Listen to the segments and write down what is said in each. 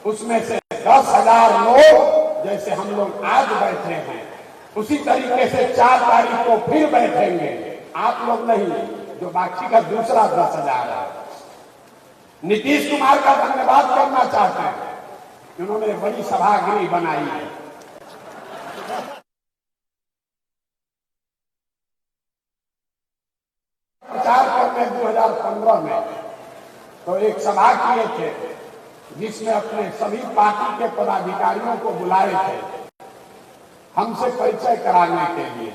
उसमें से 10,000 लोग जैसे हम लोग आज बैठे हैं उसी तरीके से 4 तारीख को फिर बैठेंगे। आप लोग नहीं, जो बाकी का दूसरा 10,000 है। नीतीश कुमार का धन्यवाद करना चाहते हैं, उन्होंने बड़ी सभागृह बनाई है। प्रचार करने 2015 में तो एक सभा किए थे जिसमें अपने सभी पार्टी के पदाधिकारियों को बुलाए थे हमसे परिचय कराने के लिए।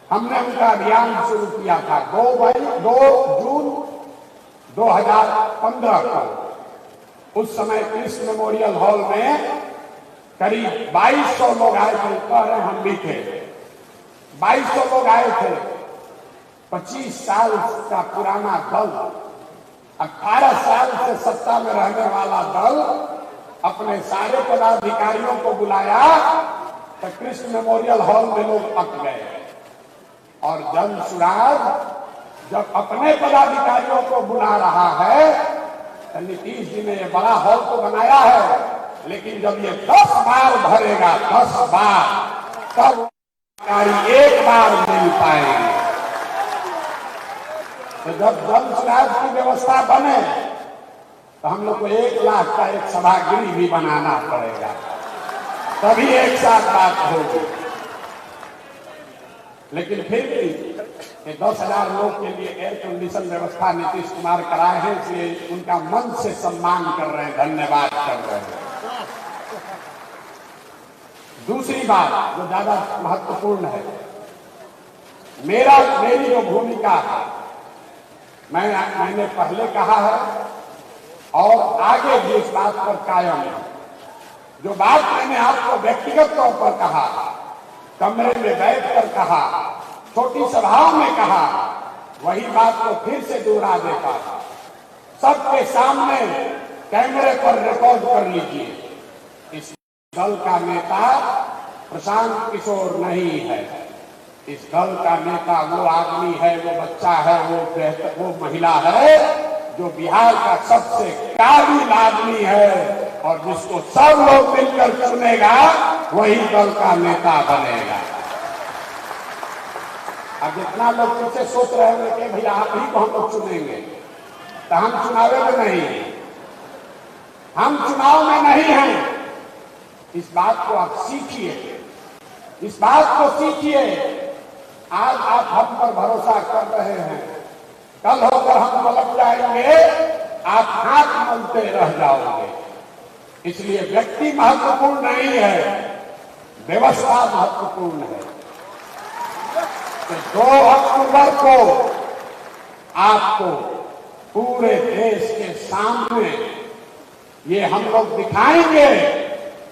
हमने उनका अभियान शुरू किया था 2 जून 2015 को। उस समय कृष्ण मेमोरियल हॉल में करीब 2200 लोग आए थे। कह रहे हम भी थे, 2200 लोग आए थे। 25 साल का पुराना दल, 18 साल से सत्ता में रहने वाला दल अपने सारे पदाधिकारियों को बुलाया तो कृष्ण मेमोरियल हॉल में लोग अट गए। और जन सुराज जब अपने पदाधिकारियों को बुला रहा है तो नीतीश जी ने ये बड़ा हॉल तो बनाया है, लेकिन जब ये 10 बार भरेगा, 10 बार, तब अधिकारी एक बार मिल पाएंगे। तो जब जन सुराज की व्यवस्था बने तो हम लोग को 1 लाख का एक सभागृह भी बनाना पड़ेगा, तभी एक साथ बात होगी। लेकिन फिर भी 10,000 लोग के लिए एयर कंडीशन व्यवस्था नीतीश कुमार कराए हैं, इसलिए उनका मन से सम्मान कर रहे हैं, धन्यवाद कर रहे हैं। दूसरी बात जो ज्यादा महत्वपूर्ण है, मेरी जो भूमिका है, मैंने पहले कहा है और आगे भी इस बात पर कायम है। जो बात मैंने आपको व्यक्तिगत तौर पर कहा, कमरे में बैठकर कहा, छोटी सभाओं में कहा, वही बात को फिर से दोहरा देता था। सबके सामने कैमरे पर रिकॉर्ड कर लीजिए। इस दल का नेता प्रशांत किशोर नहीं है। इस दल का नेता वो आदमी है, वो बच्चा है, वो महिला है जो बिहार का सबसे काबिल आदमी है और जिसको सब लोग मिलकर चुनेगा वही दल का नेता बनेगा। अब जितना लोग पीछे सोच रहे हैं कि भैया आप ही को हम लोग चुनेंगे, तो हम चुनाव में नहीं हैं, हम चुनाव में नहीं हैं। इस बात को आप सीखिए, इस बात को सीखिए। आज आप हम पर भरोसा कर रहे हैं, कल होकर हम पलट जाएंगे, आप हाथ मलते रह जाओगे। इसलिए व्यक्ति महत्वपूर्ण नहीं है, व्यवस्था महत्वपूर्ण है। तो 2 अक्टूबर को आपको पूरे देश के सामने ये हम लोग दिखाएंगे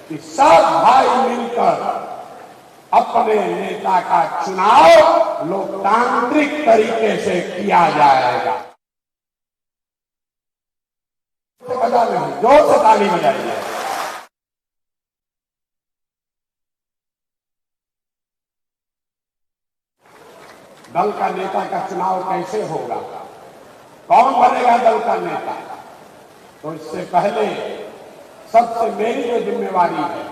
कि सब भाई मिलकर अपने नेता का चुनाव लोकतांत्रिक तरीके से किया जाएगा। बजा नहीं, जोर से ताली बजाइए। दल का नेता का चुनाव कैसे होगा, कौन बनेगा दल का नेता, तो इससे पहले सबसे मेरी जो जिम्मेवारी है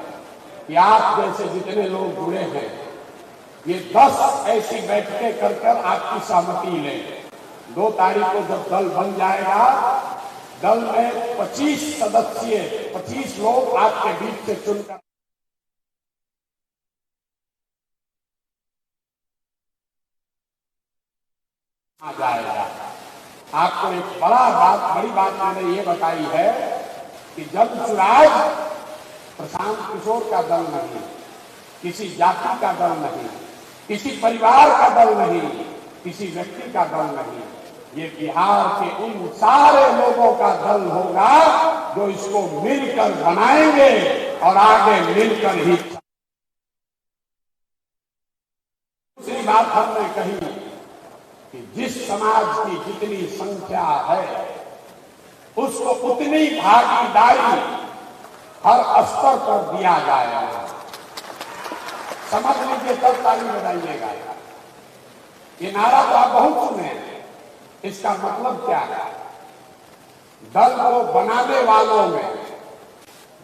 कि आप जैसे जितने लोग जुड़े हैं, ये 10 ऐसी बैठकें कर आपकी सहमति लें। 2 तारीख को जब दल बन जाएगा, दल में 25 सदस्य, 25 लोग आपके बीच से चुनकर आ जाएगा। आपको एक बड़ी बात मैंने ये बताई है कि जब सुराज प्रशांत किशोर का दल नहीं, किसी जाति का दल नहीं, किसी परिवार का दल नहीं, किसी व्यक्ति का दल नहीं, ये बिहार के उन सारे लोगों का दल होगा जो इसको मिलकर बनाएंगे और आगे मिलकर ही। दूसरी बात हमने कही कि जिस समाज की जितनी संख्या है उसको उतनी भागीदारी हर स्तर पर दिया जाएगा। समझ लीजिए, तब ताली बजाइएगा। ये नारा तो आप बहुत सुने हैं। इसका मतलब क्या है? दल को बनाने वालों में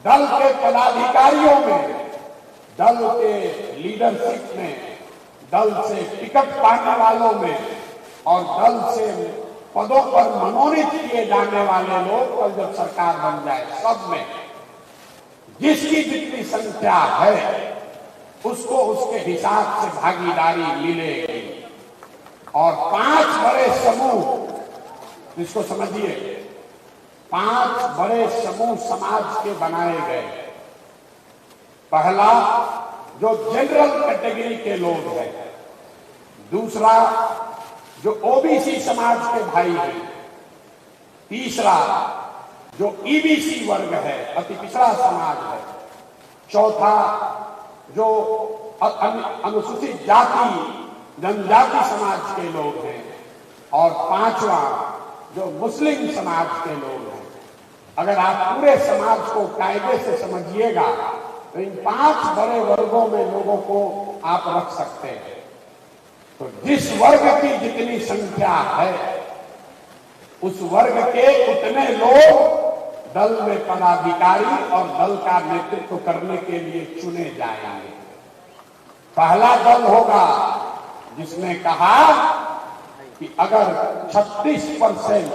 दल के पदाधिकारियों में, दल के लीडरशिप में, दल से टिकट पाने वालों में और दल से पदों पर मनोनीत किए जाने वाले लोग कल जब सरकार बन जाए, सब में जिसकी जितनी संख्या है उसको उसके हिसाब से भागीदारी मिलेगी। और 5 बड़े समूह, इसको समझिए, 5 बड़े समूह समाज के बनाए गए। पहला, जो जनरल कैटेगरी के लोग हैं। दूसरा, जो ओबीसी समाज के भाई हैं। तीसरा, जो ईबीसी वर्ग है, अति पिछड़ा समाज है। चौथा, जो अनुसूचित जाति जनजाति समाज के लोग हैं। और 5वां, जो मुस्लिम समाज के लोग हैं। अगर आप पूरे समाज को कायदे से समझिएगा तो इन 5 बड़े वर्गों में लोगों को आप रख सकते हैं। तो जिस वर्ग की जितनी संख्या है उस वर्ग के उतने लोग दल में पदाधिकारी और दल का नेतृत्व करने के लिए चुने जाएंगे। पहला दल होगा जिसने कहा कि अगर 36%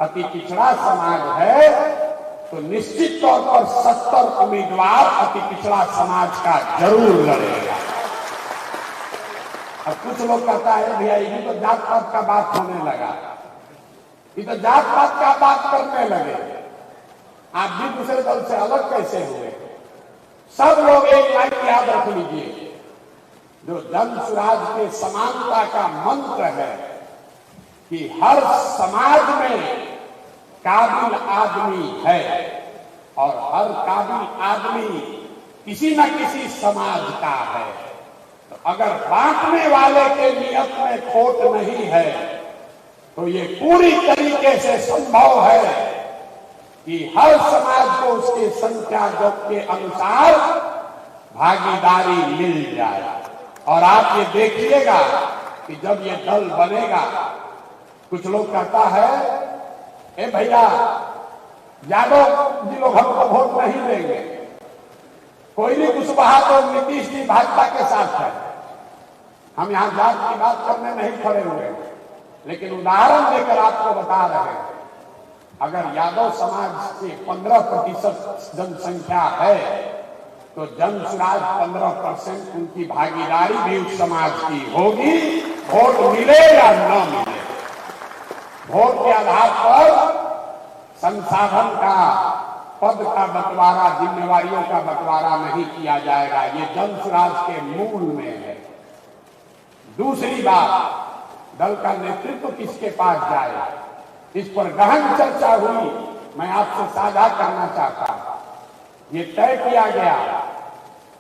अति पिछड़ा समाज है तो निश्चित तौर पर 70 उम्मीदवार अति पिछड़ा समाज का जरूर लड़ेगा। अब कुछ लोग कहता है भैया ये तो जात पात का बात होने लगा, ये तो जात पात का बात करने लगे, आप भी दूसरे दल से अलग कैसे हुए? सब लोग एक लाइन याद रख लीजिए, जो जन स्वराज के समानता का मंत्र है कि हर समाज में काबिल आदमी है और हर काबिल आदमी किसी न किसी समाज का है। तो अगर बांटने वाले के नियत में खोट नहीं है तो ये पूरी तरीके से संभव है कि हर समाज को उसके संख्या के अनुसार भागीदारी मिल जाए। और आप ये देखिएगा कि जब ये दल बनेगा, कुछ लोग कहता है ए भैया यादव जी लोग हमको वोट नहीं देंगे, कोई नहीं कुशवाहा तो नीतीश जी भाजपा के साथ है। हम यहां जात की बात करने नहीं खड़े हुए, लेकिन उदाहरण देकर आपको बता रहे हैं। अगर यादव समाज की 15% जनसंख्या है तो जन स्वराज 15% उनकी भागीदारी भी उस समाज की होगी। वोट मिले या न मिले, वोट के आधार पर संसाधन का, पद का बंटवारा, जिम्मेवारियों का बंटवारा नहीं किया जाएगा। ये जन स्वराज के मूल में है। दूसरी बात, दल का नेतृत्व किसके पास जाए, इस पर गहन चर्चा हुई। मैं आपसे साझा करना चाहता हूं। ये तय किया गया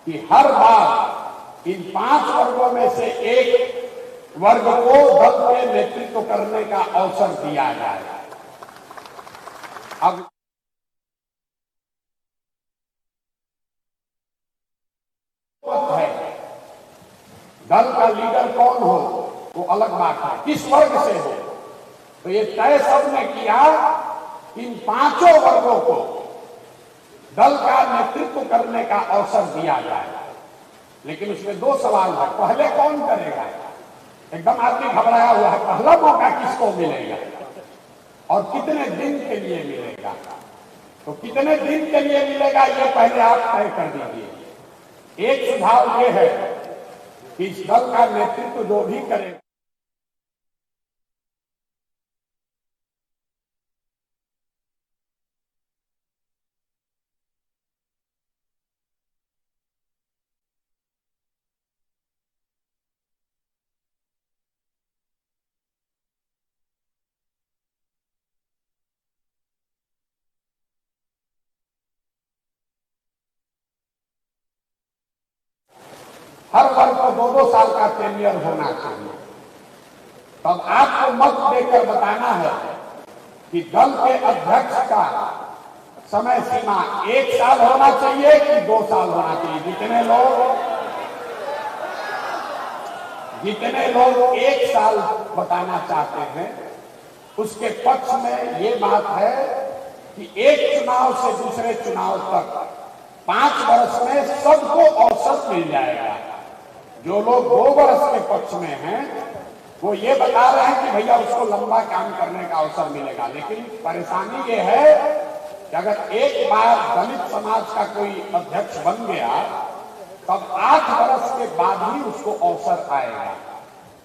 कि हर बार इन 5 वर्गों में से एक वर्ग को दल के नेतृत्व करने का अवसर दिया जाए। अब है दल का लीडर कौन हो वो अलग बात है, किस वर्ग से हो। तो ये तय सबने किया इन 5 वर्गों को दल का नेतृत्व करने का अवसर दिया जाए। लेकिन उसमें 2 सवाल है। पहले कौन करेगा? एकदम आदमी घबराया हुआ है, पहला मौका किसको मिलेगा और कितने दिन के लिए मिलेगा? तो कितने दिन के लिए मिलेगा ये पहले आप तय कर दीजिए। एक सुझाव ये है कि इस दल का नेतृत्व जो भी करेगा, हर वर्ग को 2-2 साल का टेन्योर होना चाहिए। तब आपको मत देकर बताना है कि दल के अध्यक्ष का समय सीमा 1 साल होना चाहिए कि 2 साल होना चाहिए। जितने लोग 1 साल बताना चाहते हैं उसके पक्ष में ये बात है कि एक चुनाव से दूसरे चुनाव तक 5 वर्ष में सबको अवसर मिल जाएगा। जो लोग 2 वर्ष के पक्ष में हैं वो ये बता रहे हैं कि भैया उसको लंबा काम करने का अवसर मिलेगा, लेकिन परेशानी ये है कि अगर एक बार दलित समाज का कोई अध्यक्ष बन गया तब 8 वर्ष के बाद ही उसको अवसर आएगा।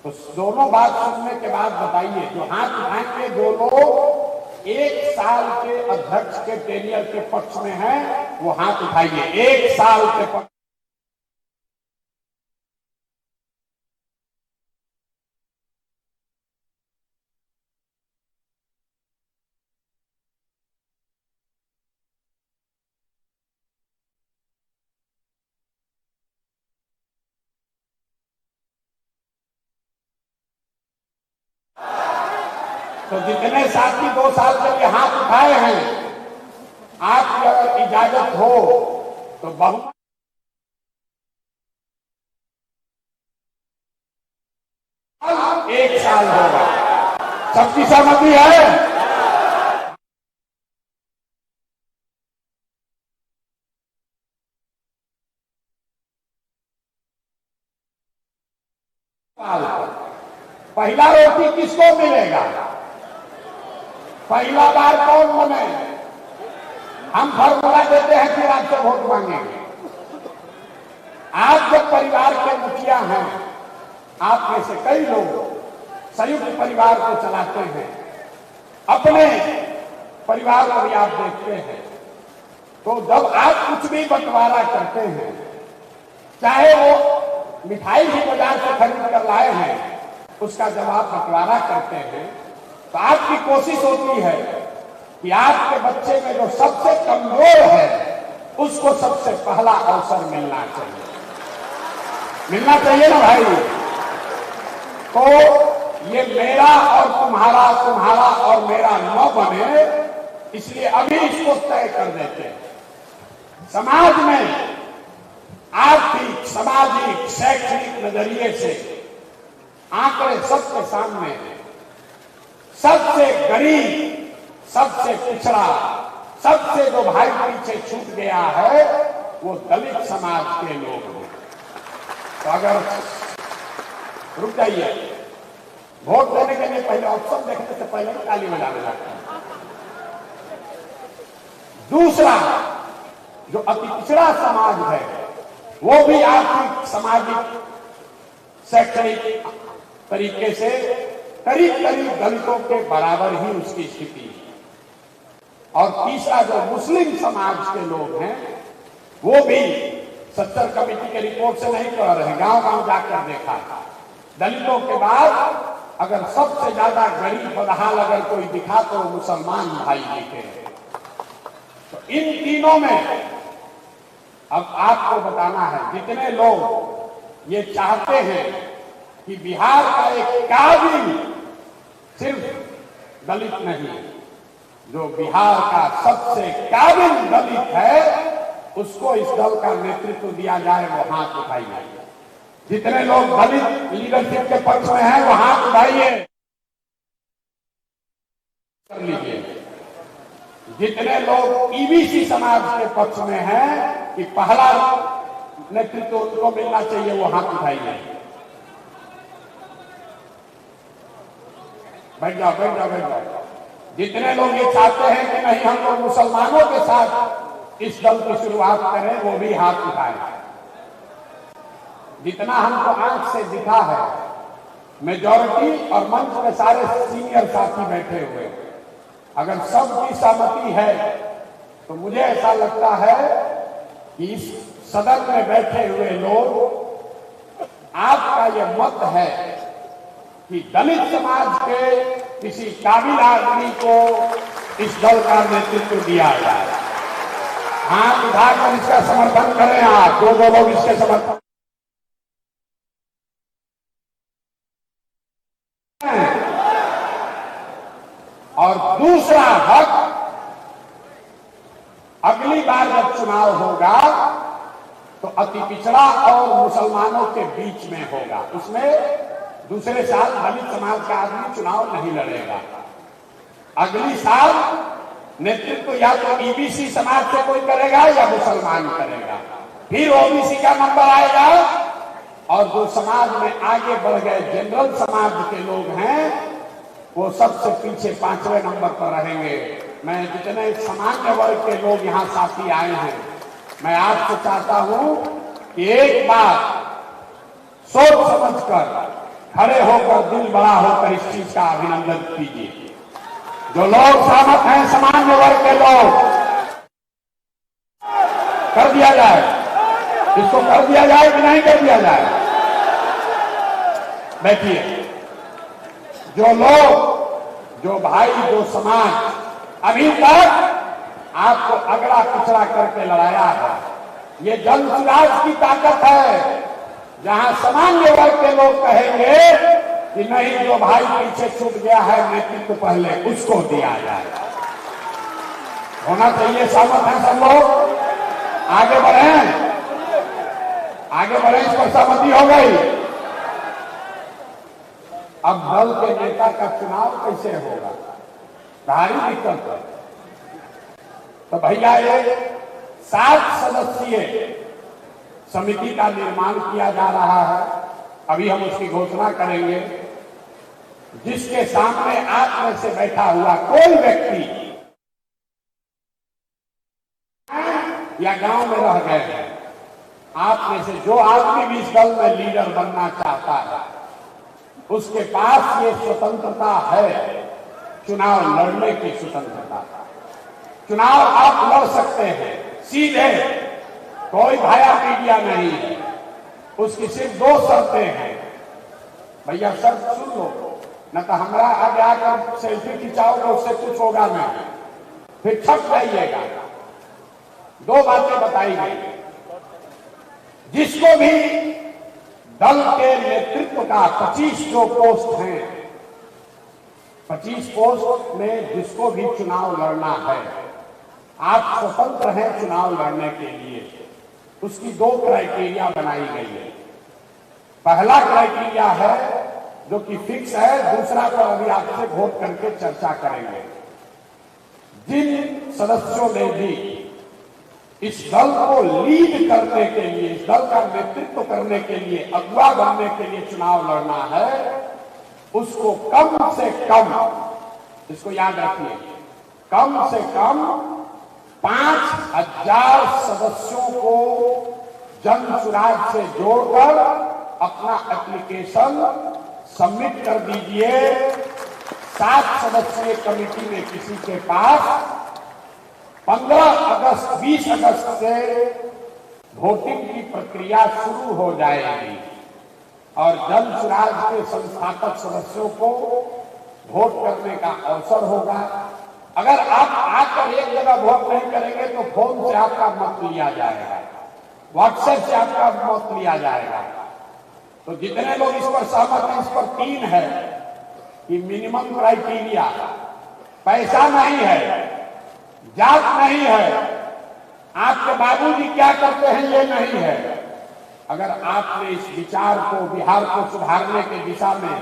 तो दोनों बात सुनने के बाद बताइए, जो हाथ उठाएंगे जो लोग 1 साल के अध्यक्ष के टेनियर के पक्ष में हैं वो हाथ उठाइए। 1 साल के पक्ष तो जितने साथी 2 साल के लिए हाथ उठाए हैं, आपकी अगर इजाजत हो तो बहुमत 1 साल होगा। सबकी सहमति है? पहला रोटी किसको मिलेगा? पहला बार कौन बने? हम फॉर्मूला देते हैं फिर आपसे वोट मांगेंगे। आप जब परिवार के मुखिया हैं, आप में से कई लोग संयुक्त परिवार को चलाते हैं, अपने परिवार को भी आप देखते हैं, तो जब आप कुछ भी बंटवारा करते हैं, चाहे वो मिठाई भी बाजार से खरीद कर लाए हैं, उसका जब आप बंटवारा करते हैं तो आपकी कोशिश होती है कि आपके बच्चे में जो सबसे कमजोर है उसको सबसे पहला अवसर मिलना चाहिए। मिलना चाहिए ना भाई? तो ये मेरा और तुम्हारा, तुम्हारा और मेरा न बने, इसलिए अभी इसको तय कर देते हैं। समाज में आर्थिक, सामाजिक, शैक्षणिक नजरिए से आंकड़े सबके सामने हैं। सबसे गरीब, सबसे पिछड़ा, सबसे जो भाई पीछे छूट गया है वो दलित समाज के लोग हैं। तो अगर रुक जाइए, वोट देने के लिए पहले ऑप्शन देखने से पहले ताली बजाने लगता है। दूसरा, जो अति पिछड़ा समाज है वो भी आर्थिक, सामाजिक, शैक्षणिक तरीके से करीब करीब दलितों के बराबर ही उसकी स्थिति है। और तीसरा, जो मुस्लिम समाज के लोग हैं वो भी 70 कमेटी के रिपोर्ट से नहीं कह रहे, गांव गांव जाकर देखा, दलितों के बाद अगर सबसे ज्यादा गरीब बदहाल अगर कोई दिखा तो मुसलमान भाई दिखे। तो इन तीनों में अब आपको बताना है, जितने लोग ये चाहते हैं कि बिहार का एक काबिल सिर्फ दलित नहीं, जो बिहार का सबसे काबिल दलित है उसको इस दल का नेतृत्व दिया जाए, वो हाथ उठाइए। जितने लोग दलित लीडरशिप के पक्ष में हैं वो हाथ उठाइए, कर लीजिए। जितने लोग ईबीसी समाज के पक्ष में हैं कि पहला नेतृत्व उनको मिलना चाहिए, वो हाथ उठाइए। बैठ जाओ, बैठ जाओ, बैठ जाओ। जितने लोग ये चाहते हैं कि नहीं हम लोग मुसलमानों के साथ इस दल की शुरुआत करें, वो भी हाथ उठाएं। जितना हमको आंख से दिखा है, मेजॉरिटी और मंच में सारे सीनियर साथी बैठे हुए, अगर सबकी सहमति है तो मुझे ऐसा लगता है कि इस सदन में बैठे हुए लोग, आपका यह मत है कि दलित समाज के किसी काबिल आदमी को इस दल का नेतृत्व दिया जाए। हाथ उठाकर इसका समर्थन करें। आप दो लोग इसके समर्थन। और दूसरा हक, अगली बार जब चुनाव होगा तो अति पिछड़ा और मुसलमानों के बीच में होगा। उसमें दूसरे साल दलित समाज का आदमी चुनाव नहीं लड़ेगा। अगली साल नेतृत्व या तो ईबीसी समाज से कोई करेगा या मुसलमान करेगा, फिर ओबीसी का नंबर आएगा, और जो समाज में आगे बढ़ गए जनरल समाज के लोग हैं वो सबसे पीछे 5वें नंबर पर रहेंगे। मैं जितने सामान्य वर्ग के लोग यहाँ साथी आए हैं, मैं आपसे चाहता हूं कि एक बार सोच समझकर खड़े होकर दिल बड़ा होकर इस चीज का अभिनंदन कीजिए। जो लोग सहमत हैं सामान्य वर्ग के लोग, कर दिया जाए, इसको कर दिया जाए कि नहीं कर दिया जाए। बैठिए। जो लोग, जो भाई, जो समाज अभी तक आपको अगड़ा पिछड़ा करके लड़ाया है, ये जनसुराज की ताकत है, जहां सामान्य वर्ग के लोग कहेंगे कि नहीं, जो भाई पीछे छूट गया है नेतृत्व पहले उसको दिया जाए। होना चाहिए, सहमत हैं सब लोग? आगे बढ़ें, आगे बढ़ें, इस पर सहमति हो गई। अब दल के नेता का चुनाव कैसे होगा, भारी दिक्कत है। तो भैया ये 7 सदस्यीय समिति का निर्माण किया जा रहा है, अभी हम उसकी घोषणा करेंगे, जिसके सामने आप में से बैठा हुआ कोई व्यक्ति या गांव में रह गए हैं, आप में से जो आदमी भी इस दल में लीडर बनना चाहता है, उसके पास ये स्वतंत्रता है, चुनाव लड़ने की स्वतंत्रता। चुनाव आप लड़ सकते हैं सीधे, कोई भाया मीडिया नहीं है, उसकी सिर्फ 2 शर्तें हैं। भैया शर्त सुन लो, न तो हमारा आगे आकर सेल्फी खिंचाओगे, उससे कुछ होगा नहीं, फिर छप जाइएगा। 2 बातें बताई गई। जिसको भी दल के नेतृत्व का 25 जो पोस्ट हैं, 25 पोस्ट में जिसको भी चुनाव लड़ना है, आप स्वतंत्र हैं चुनाव लड़ने के लिए। उसकी 2 क्राइटेरिया बनाई गई है। पहला क्राइटेरिया है जो कि फिक्स है, दूसरा पर अभी आपसे वोट करके चर्चा करेंगे। जिन सदस्यों ने भी इस दल को लीड करने के लिए, इस दल का नेतृत्व करने के लिए, अगुवा बनने के लिए चुनाव लड़ना है, उसको कम से कम, इसको याद रखिए, कम से कम 5000 सदस्यों को जनसुराज से जोड़कर अपना एप्लीकेशन सबमिट कर दीजिए। 7 सदस्यीय कमेटी में किसी के पास 15 अगस्त 20 अगस्त से वोटिंग की प्रक्रिया शुरू हो जाएगी और जनसुराज के संस्थापक सदस्यों को वोट करने का अवसर होगा। अगर आप आकर एक जगह वोट नहीं करेंगे तो फोन से आपका मत लिया जाएगा, व्हाट्सएप से आपका मत लिया जाएगा। तो जितने लोग इस पर सहमत हैं, इस पर 3 है कि मिनिमम क्राइटेरिया, पैसा नहीं है, जात नहीं है, आपके बाबूजी क्या करते हैं ये नहीं है। अगर आपने इस विचार को, बिहार को सुधारने के दिशा में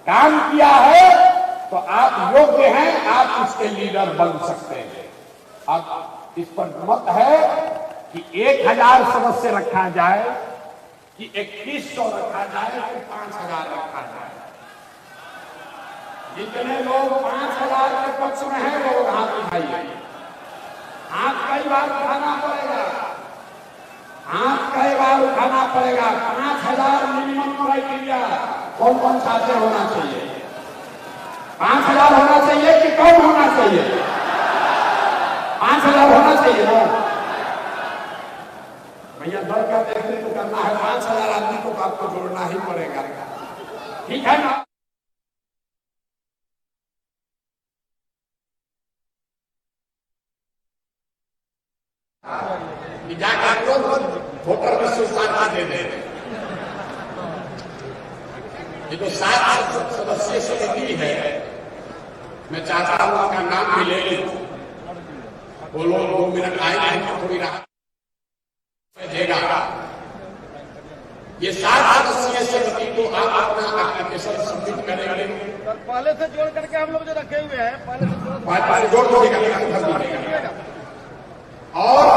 काम किया है तो आप योग्य हैं, आप इसके लीडर बन सकते हैं। अब इस पर मत है कि 1000 सदस्य रखा जाए कि 2100 रखा जाए कि 5000 रखा जाए। जितने लोग 5000 के पक्ष में हैं वो हाथ उठाइए। हाथ कई बार उठाना पड़ेगा, हाथ कई बार उठाना पड़ेगा। 5000 मिनिमम क्राइटेरिया कौन कौन चाहते होना चाहिए? 5000 होना चाहिए कि कम होना चाहिए? 5000 होना चाहिए ना भैया। दल का नेतृत्व करना है, 5000 आदमी को आपको जोड़ना ही पड़ेगा, ठीक है ना? जाकर वोटर विश्वास दे दे। ये तो 7 सदस्यीय समिति है, मैं चाहता हूं उनका नाम भी ले लूं। वो लोग 2 मिनट आए हैं तो थोड़ी राहत देगा। ये 7 सदस्यीय समिति को आप अपना एप्लीकेशन सबमिट करेंगे। पहले से जोड़ करके हम लोग जो रखे हुए हैं पहले से जोड़ दीजिएगा और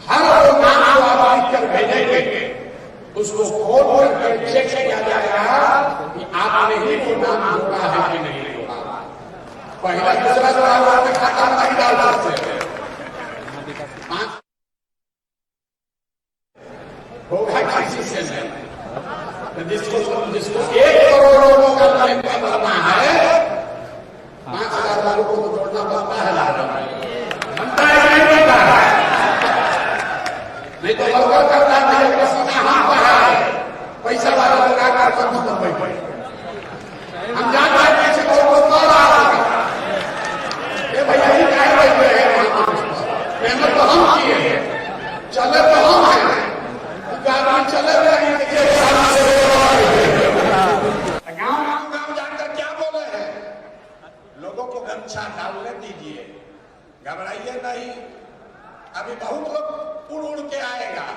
हर नाम को आप लिख कर भेजेंगे, उसको खोल करके चेक किया जाएगा कि आपने ही वो नाम जोड़ा है कि नहीं जोड़ा। पहला दूसरा जोड़ा हुआ में खाता नहीं डाल सकते, होगा किसी से नहीं। जिसको 1 करोड़ लोगों का लेनदेन करना है, 5,000 वालों को तो जोड़ना बनता है, बनता है कि नहीं बनता है? नहीं तो लोगों करता नहीं, पसीना हम बहा है, पैसा वाला लगा कर कम बैठे हम जान पाए पीछे लोगों को ये भैया ही कह रहे हैं, मेहनत तो हम किए हैं, चले तो हम हैं, गाड़ी चले गाँव जाकर क्या बोले हैं? लोगों को गमछा डालने दीजिए, घबराइए नहीं। अभी बहुत लोग उड़ के आएगा,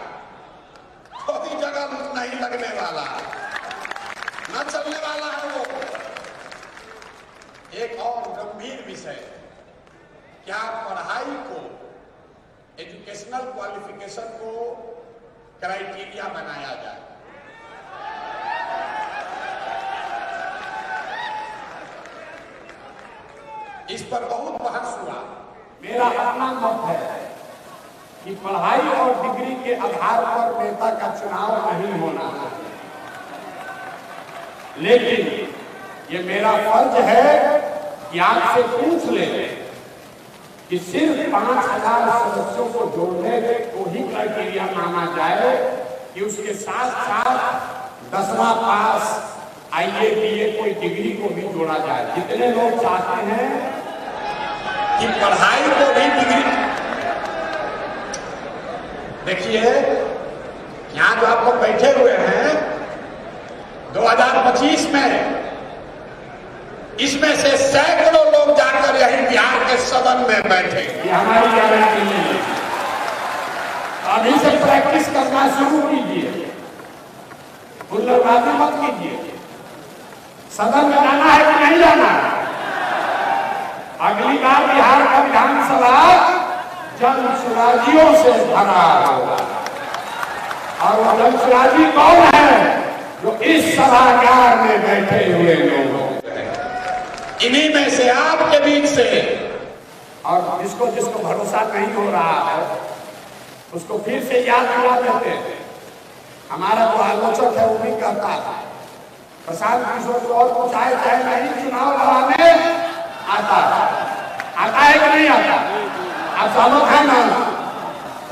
कोई जगह नहीं लगने वाला, न चलने वाला है वो। एक और गंभीर विषय, क्या पढ़ाई को, एजुकेशनल क्वालिफिकेशन को क्राइटेरिया बनाया जाए। इस पर बहुत बहस हुआ। मेरा अपना मत है कि पढ़ाई और डिग्री के आधार पर नेता का चुनाव नहीं होना है, लेकिन ये मेरा फर्ज है कि आपसे पूछ ले कि सिर्फ 5,000 सदस्यों को जोड़ने को ही क्राइटेरिया माना जाए कि उसके साथ साथ 10वां पास IA BA कोई डिग्री को भी जोड़ा जाए। जितने लोग चाहते हैं कि पढ़ाई को भी डिग्री, देखिए यहां जो आप लोग बैठे हुए हैं 2025 में, इसमें से सैकड़ों लोग जाकर यही बिहार के सदन में बैठे। ये हमारी गारंटी नहीं है। अभी से प्रैक्टिस करना शुरू कीजिए, बुल्लरबाजी मत कीजिए। सदन में जाना है कि नहीं जाना है? अगली बार बिहार का विधानसभा जनसुराजियों से भरा होगा, और वो जनसुराजी कौन है? जो इस सभागार में बैठे हुए लोग, इन्हीं में से आपके बीच से। और जिसको जिसको भरोसा नहीं हो रहा है उसको फिर से याद दिला देते हैं। हमारा जो आलोचक है वो भी कहता है प्रशांत किशोर को और कुछ आए चाहे नहीं, चुनाव लड़ाने आता है कि नहीं आता? आप सहमत है ना?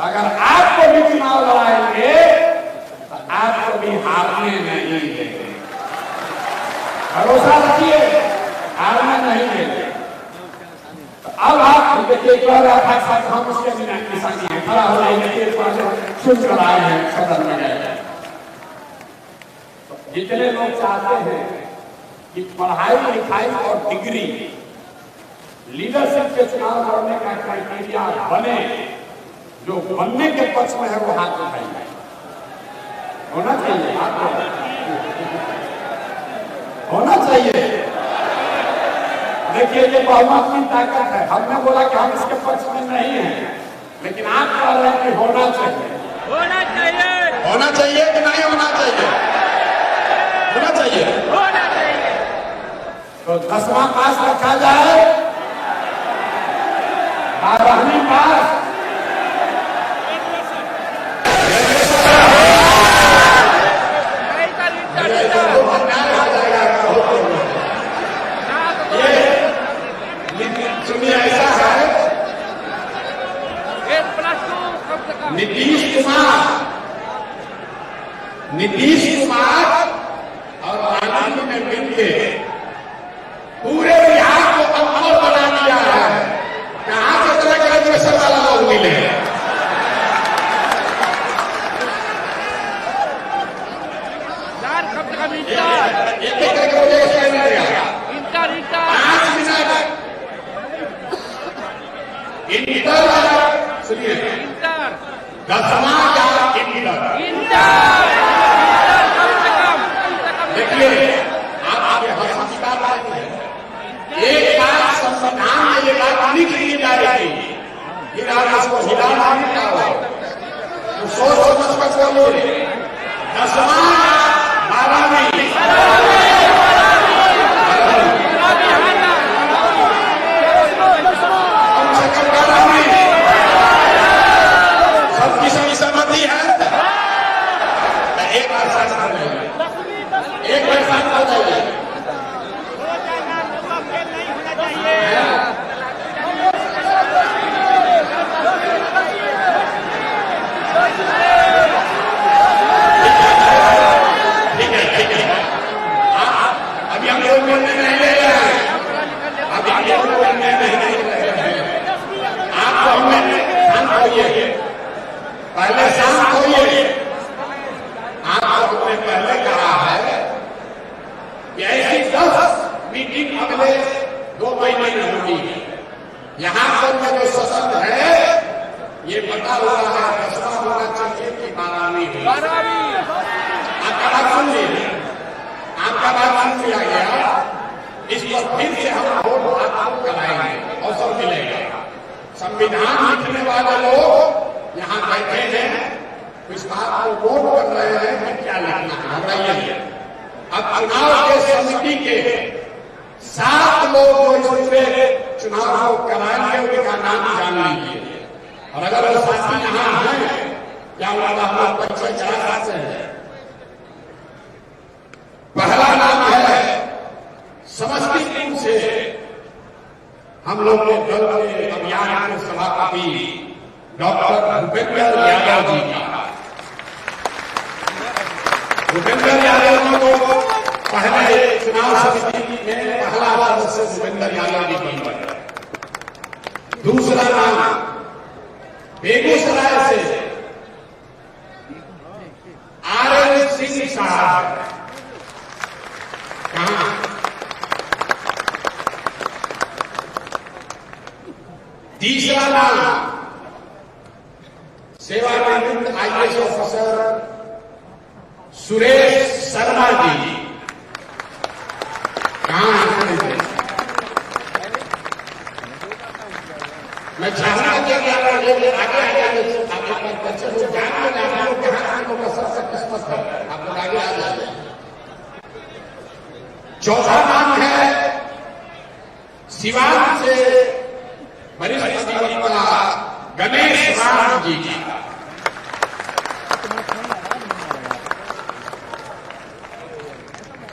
अगर आपको भी चुनाव लड़ाएंगे तो आपको भी हारने नहीं देंगे, भरोसा रखिए, हारना नहीं देंगे। तो अब आप देखिए कह रहा था हम उसके बिना किसानी है, खड़ा हो जाएंगे, सुन कर आए हैं सदन में गए। जितने लोग चाहते हैं कि पढ़ाई लिखाई और डिग्री लीडरशिप के चुनाव लड़ने का क्राइटेरिया बने, जो बनने के पक्ष में है वो हाथ उठाइए। होना चाहिए, होना चाहिए। देखिए ये बहुमत की ताकत है। हमने बोला कि हम इसके पक्ष में नहीं हैं, लेकिन आप कह रहे हैं कि होना चाहिए। होना चाहिए, होना चाहिए कि नहीं होना चाहिए? होना चाहिए, होना चाहिए। तो 10वां पास रखा जाए, 12वीं पास, सुनिए ऐसा है, नीतीश कुमार और आनंद ने मिलकर पूरे बिहार को अमर बना दिया है। कहां से तरह ग्रेजुएशन वाला लोग मिले? एक करके बोलिएगा, 5 मिनट इंटर, सुनिए 10वां या इंटर सरकार इसको हिलाना नहीं पाओ, तो सोच समझ कर बोलिए। 10वां 12वीं सबकी सभी सहमति है। एक बार साथ हो जाइए, एक बार साथ हो जाइए। अभी हम लोग बोलने नहीं ले रहे हैं, अभी हम लोग बोलने नहीं ले रहे हैं। आपको हमने शांत होइए, पहले शांत होइए। आपको हमने पहले कहा है कि ऐसी 10 मीटिंग अगले 2 महीने में होगी। यहां पर में जो सशक्त है ये पता हुआ है 10वां होना चाहिए कि 12वीं होगी। आपका बात सुन लीजिए, आपका बात सुन लिया गया। इस पर फिर से हम वोट आपको कराएंगे, अवसर मिलेगा। संविधान लिखने वाले लोग यहाँ बैठे हैं, इस बात को वोट कर रहे हैं कि क्या लिखना है, घबराइए। अब चुनाव के समिति के 7 लोग जो इसमें चुनाव को कराएंगे उनका नाम जान लीजिए। और अगर वो साथी यहाँ हैं, क्या उनका हम परिचय चला सकते हैं? पहला नाम है समस्तीपुर से हम लोग के दल के अभियान के सभापति डॉक्टर भूपेंद्र यादव जी का। भूपेंद्र यादव जी को पहले चुनाव समिति में पहला सदस्य भूपेंद्र यादव जी बन गए। दूसरा नाम बेगूसराय से आर सिंह साहब। कहां? तीसरा नाम सेवानिवृत्त IAS ऑफिसर सुरेश शर्मा जी। कहां है? मैं चाहूंगा कि आगे बच्चे लोग जान लें आप लोग कहां लोगों का सबसे किस्मत है, आप लोग आगे आ जाए। चौथा नाम है सिवान से वरिष्ठ अधिवक्ता गणेश राम जी का।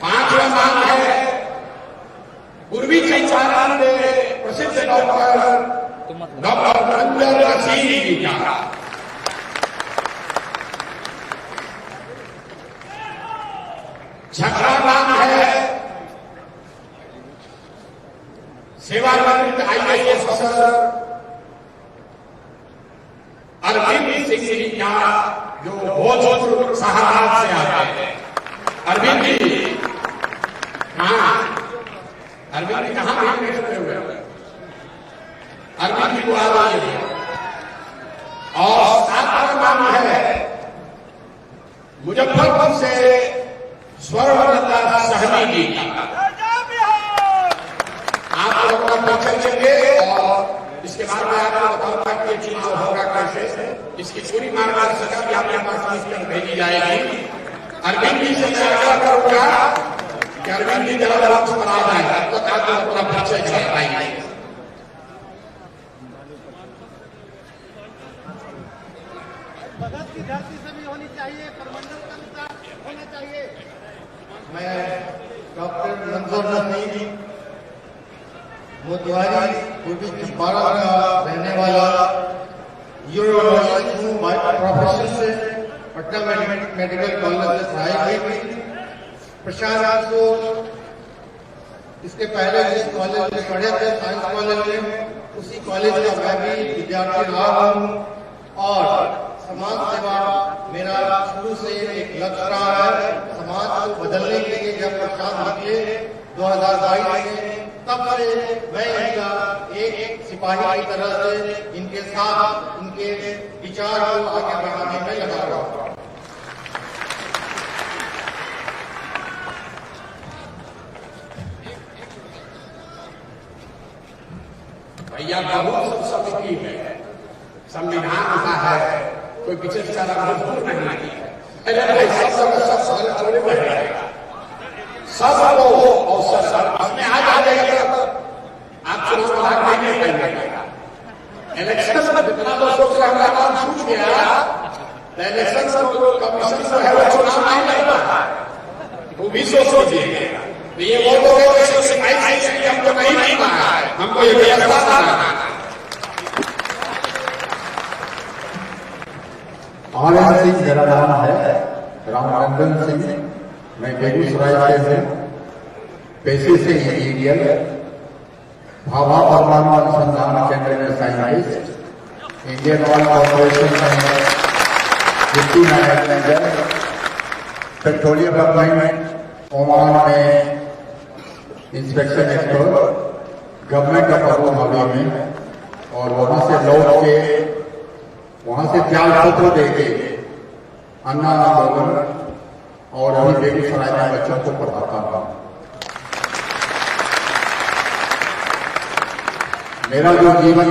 पांचवा नाम है पूर्वी चंपारण में प्रसिद्ध डॉक्टर रंजन सिंह जी का। छठा नाम है सेवानिवृत्त IAS ऑफिसर अरविंद सिंह जी का, जो भोजपुर शाहबाद से आते हैं। अरविंद जी कहाँ? अरविंद जी कहाँ भागने चले हुए? अरविंद जी को आ रही है। और 7वां नाम है मुजफ्फरपुर से स्वर्णलता सहनी जी का। आप लोगों का परिचय लेंगे और इसके बाद में आपको बताऊंगा कि चुनाव होगा कैसे। इसकी पूरी मार्गदर्शिका भी आपके पास भेजी जाएगी। अरविंद जी से मैं आग्रह करूंगा कि अरविंद जी जरा मंच पर आ जाए, तब तक आप अपना परिचय कर पाएंगे। भगत की धरती से भी होनी चाहिए, प्रबंधन का विकास होना चाहिए। मैं डॉक्टर मंजूर नसीम मोतिहारी पूर्वी चंपारण का रहने वाला यूरोलॉजिस्ट हूँ बाय प्रोफेशन से। पटना मेडिकल कॉलेज से पढ़ाई की थी। प्रशांत को इसके पहले जिस कॉलेज में पढ़े थे, साइंस कॉलेज में, उसी कॉलेज का मैं भी विद्यार्थी रहा हूँ। और समाज सेवा मेरा शुरू से एक लक्ष्य रहा है। समाज को बदलने के लिए जब प्रशांत निकले 2022 में, तब से मैं इनका एक सिपाही की तरह से इनके साथ इनके विचार को आगे बढ़ाने में लगा रहा हूँ। भैया बहुत सब समिति है, संविधान का है, कोई विशेष मजबूर नहीं है। अरे भाई सब थोड़ी बढ़ेगा, सबको अवसर इसमें आ जाएगा तो आप चुनाव भाग नहीं पाएंगे। इलेक्शन में जितना लोग सोच रहे हमारा नाम छूट गया, तो इलेक्शन में जो कमीशन से है वो चुनाव नहीं लड़ रहा है, वो भी सोच लीजिएगा। तो ये वो लोग हमको नहीं मिलना है, हमको ये व्यवस्था करना है। आनंद सिंह मेरा नाम है, रामरंजन सिंह। मैं बेगूसराय से हूँ, पेशे से इंजीनियर, भाभा परमाणु अनुसंधान केंद्र में साइंटिस्ट, इंडियन ऑयल कॉर्पोरेशन में deputy manager, petroleum government Oman में inspection expert, government of Abu Dhabi में, और वहां से लौट के वहां से त्याग पत्र देके अन्ना आंदोलन और अभी बेगूसराय में बच्चों को पढ़ाता हूं। मेरा जो जीवन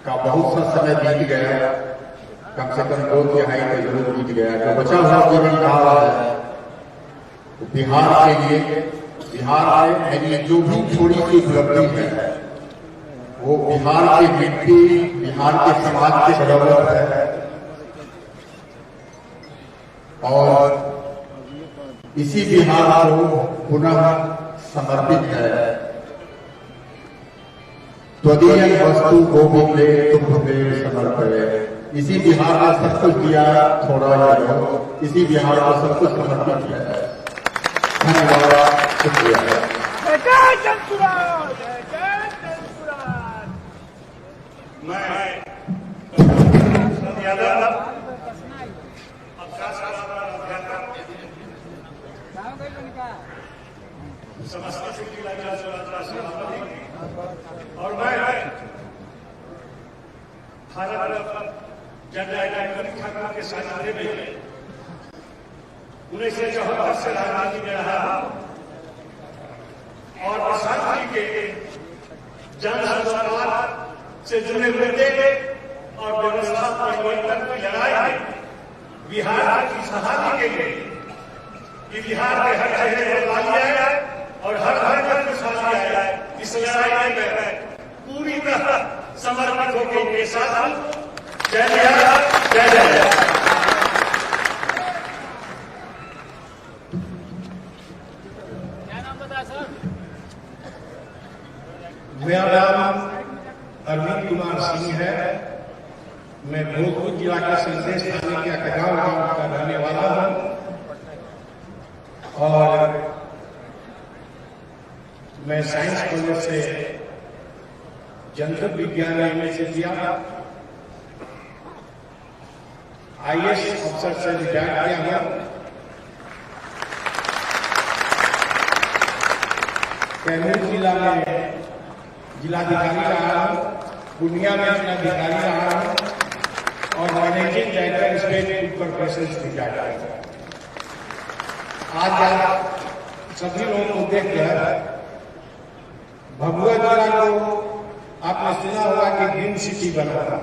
का बहुत सा समय बीत गया, कम से कम 2 तिहाई का जरूर बीत गया। जो बचा हुआ जीवन काल है बिहार के लिए, बिहार में मेरी जो भी थोड़ी सी उपलब्धि है वो बिहार की मिट्टी, बिहार के समाज की बदौलत है, और इसी बिहार को पुनः समर्पित है। त्वदीय वस्तु गोविंदे तुभ्यदेव समर्पये। इसी बिहार में सब कुछ दिया, थोड़ा ही इसी बिहार को सब कुछ समर्पित है। धन्यवाद, शुक्रिया। समस्तीपुर जिला और मैं भारत जननायक ठाकुर के सानिध्य में 1974 से राजनीति में रहा और प्रसाद जी के जन संस्कार से जुड़े हुए और व्यवस्था परिवर्तन की लड़ाई में बिहार की खुशहाली के लिए कि बिहार के हर चेहरे पर लाली आए और हर घर में खुशहाली आए, इस लड़ाई में पूरी तरह समर्पित होकर उनके साथ जय बिहार, जय जय। क्या नाम बताया सर? मेरा नाम अरविंद कुमार सिंह है। मैं भोजपुर जिला के संदेश थाने के अकगांव गांव का रहने वाला हूं और मैं साइंस कॉलेज से जंत्र विज्ञान में से किया, IAS अफसर से रिटायर किया गया। कैमूर जिला में जिलाधिकारी रहा हूं, पूर्णिया में जिलाधिकारी रहा हूं और managing director state food corporation retire किया। आज आप सभी लोगों को देखकर भभुआ जिला को आपने सुना होगा कि ग्रीन सिटी बना था।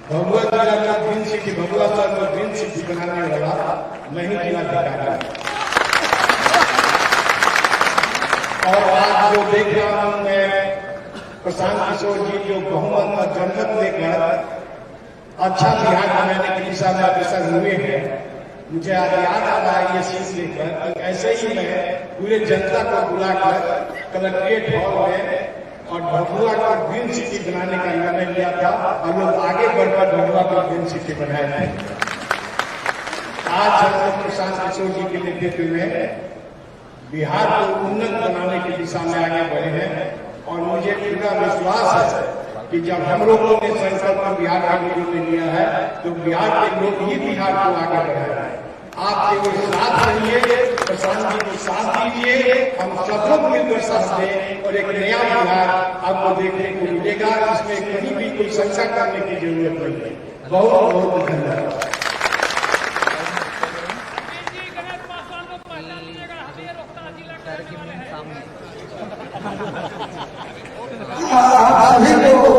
भभुआ जिला का ग्रीन सिटी, भभुआ शहर को ग्रीन सिटी बनाने वाला मैं ही जिलाधिकारी। और आज जो देख रहा हूं मैं, प्रशांत किशोर जी जो बहुमत का जनमत लेकर अच्छा बिहार बनाने की दिशा में अग्रसर हुए हैं, मुझे आज याद आ रहा है ये चीज लेकर कि ऐसे ही मैं पूरे जनता को बुलाकर कलेक्ट्रेट हॉल में और भभुआ को ग्रीन सिटी बनाने का निर्णय लिया था और लोग आगे बढ़कर भभुआ को ग्रीन सिटी बनाए थे। आज हम लोग प्रशांत किशोर जी के नेतृत्व में बिहार को उन्नत बनाने की दिशा में आगे बढ़े हैं और मुझे पूरा विश्वास है कि जब हम लोगों ने संकल्प बिहार के लोगों ने लिया है तो बिहार के लोग ही बिहार को आगे बढ़ाए। आप केवल साथ रहिए, प्रशांत जी को साथ दीजिए, हम सब लोग मिलकर साथ दें और एक नया बिहार आपको देखने को मिलेगा। इसमें कहीं भी कोई शंका करने की जरूरत नहीं है। बहुत बहुत धन्यवाद। आप सभी को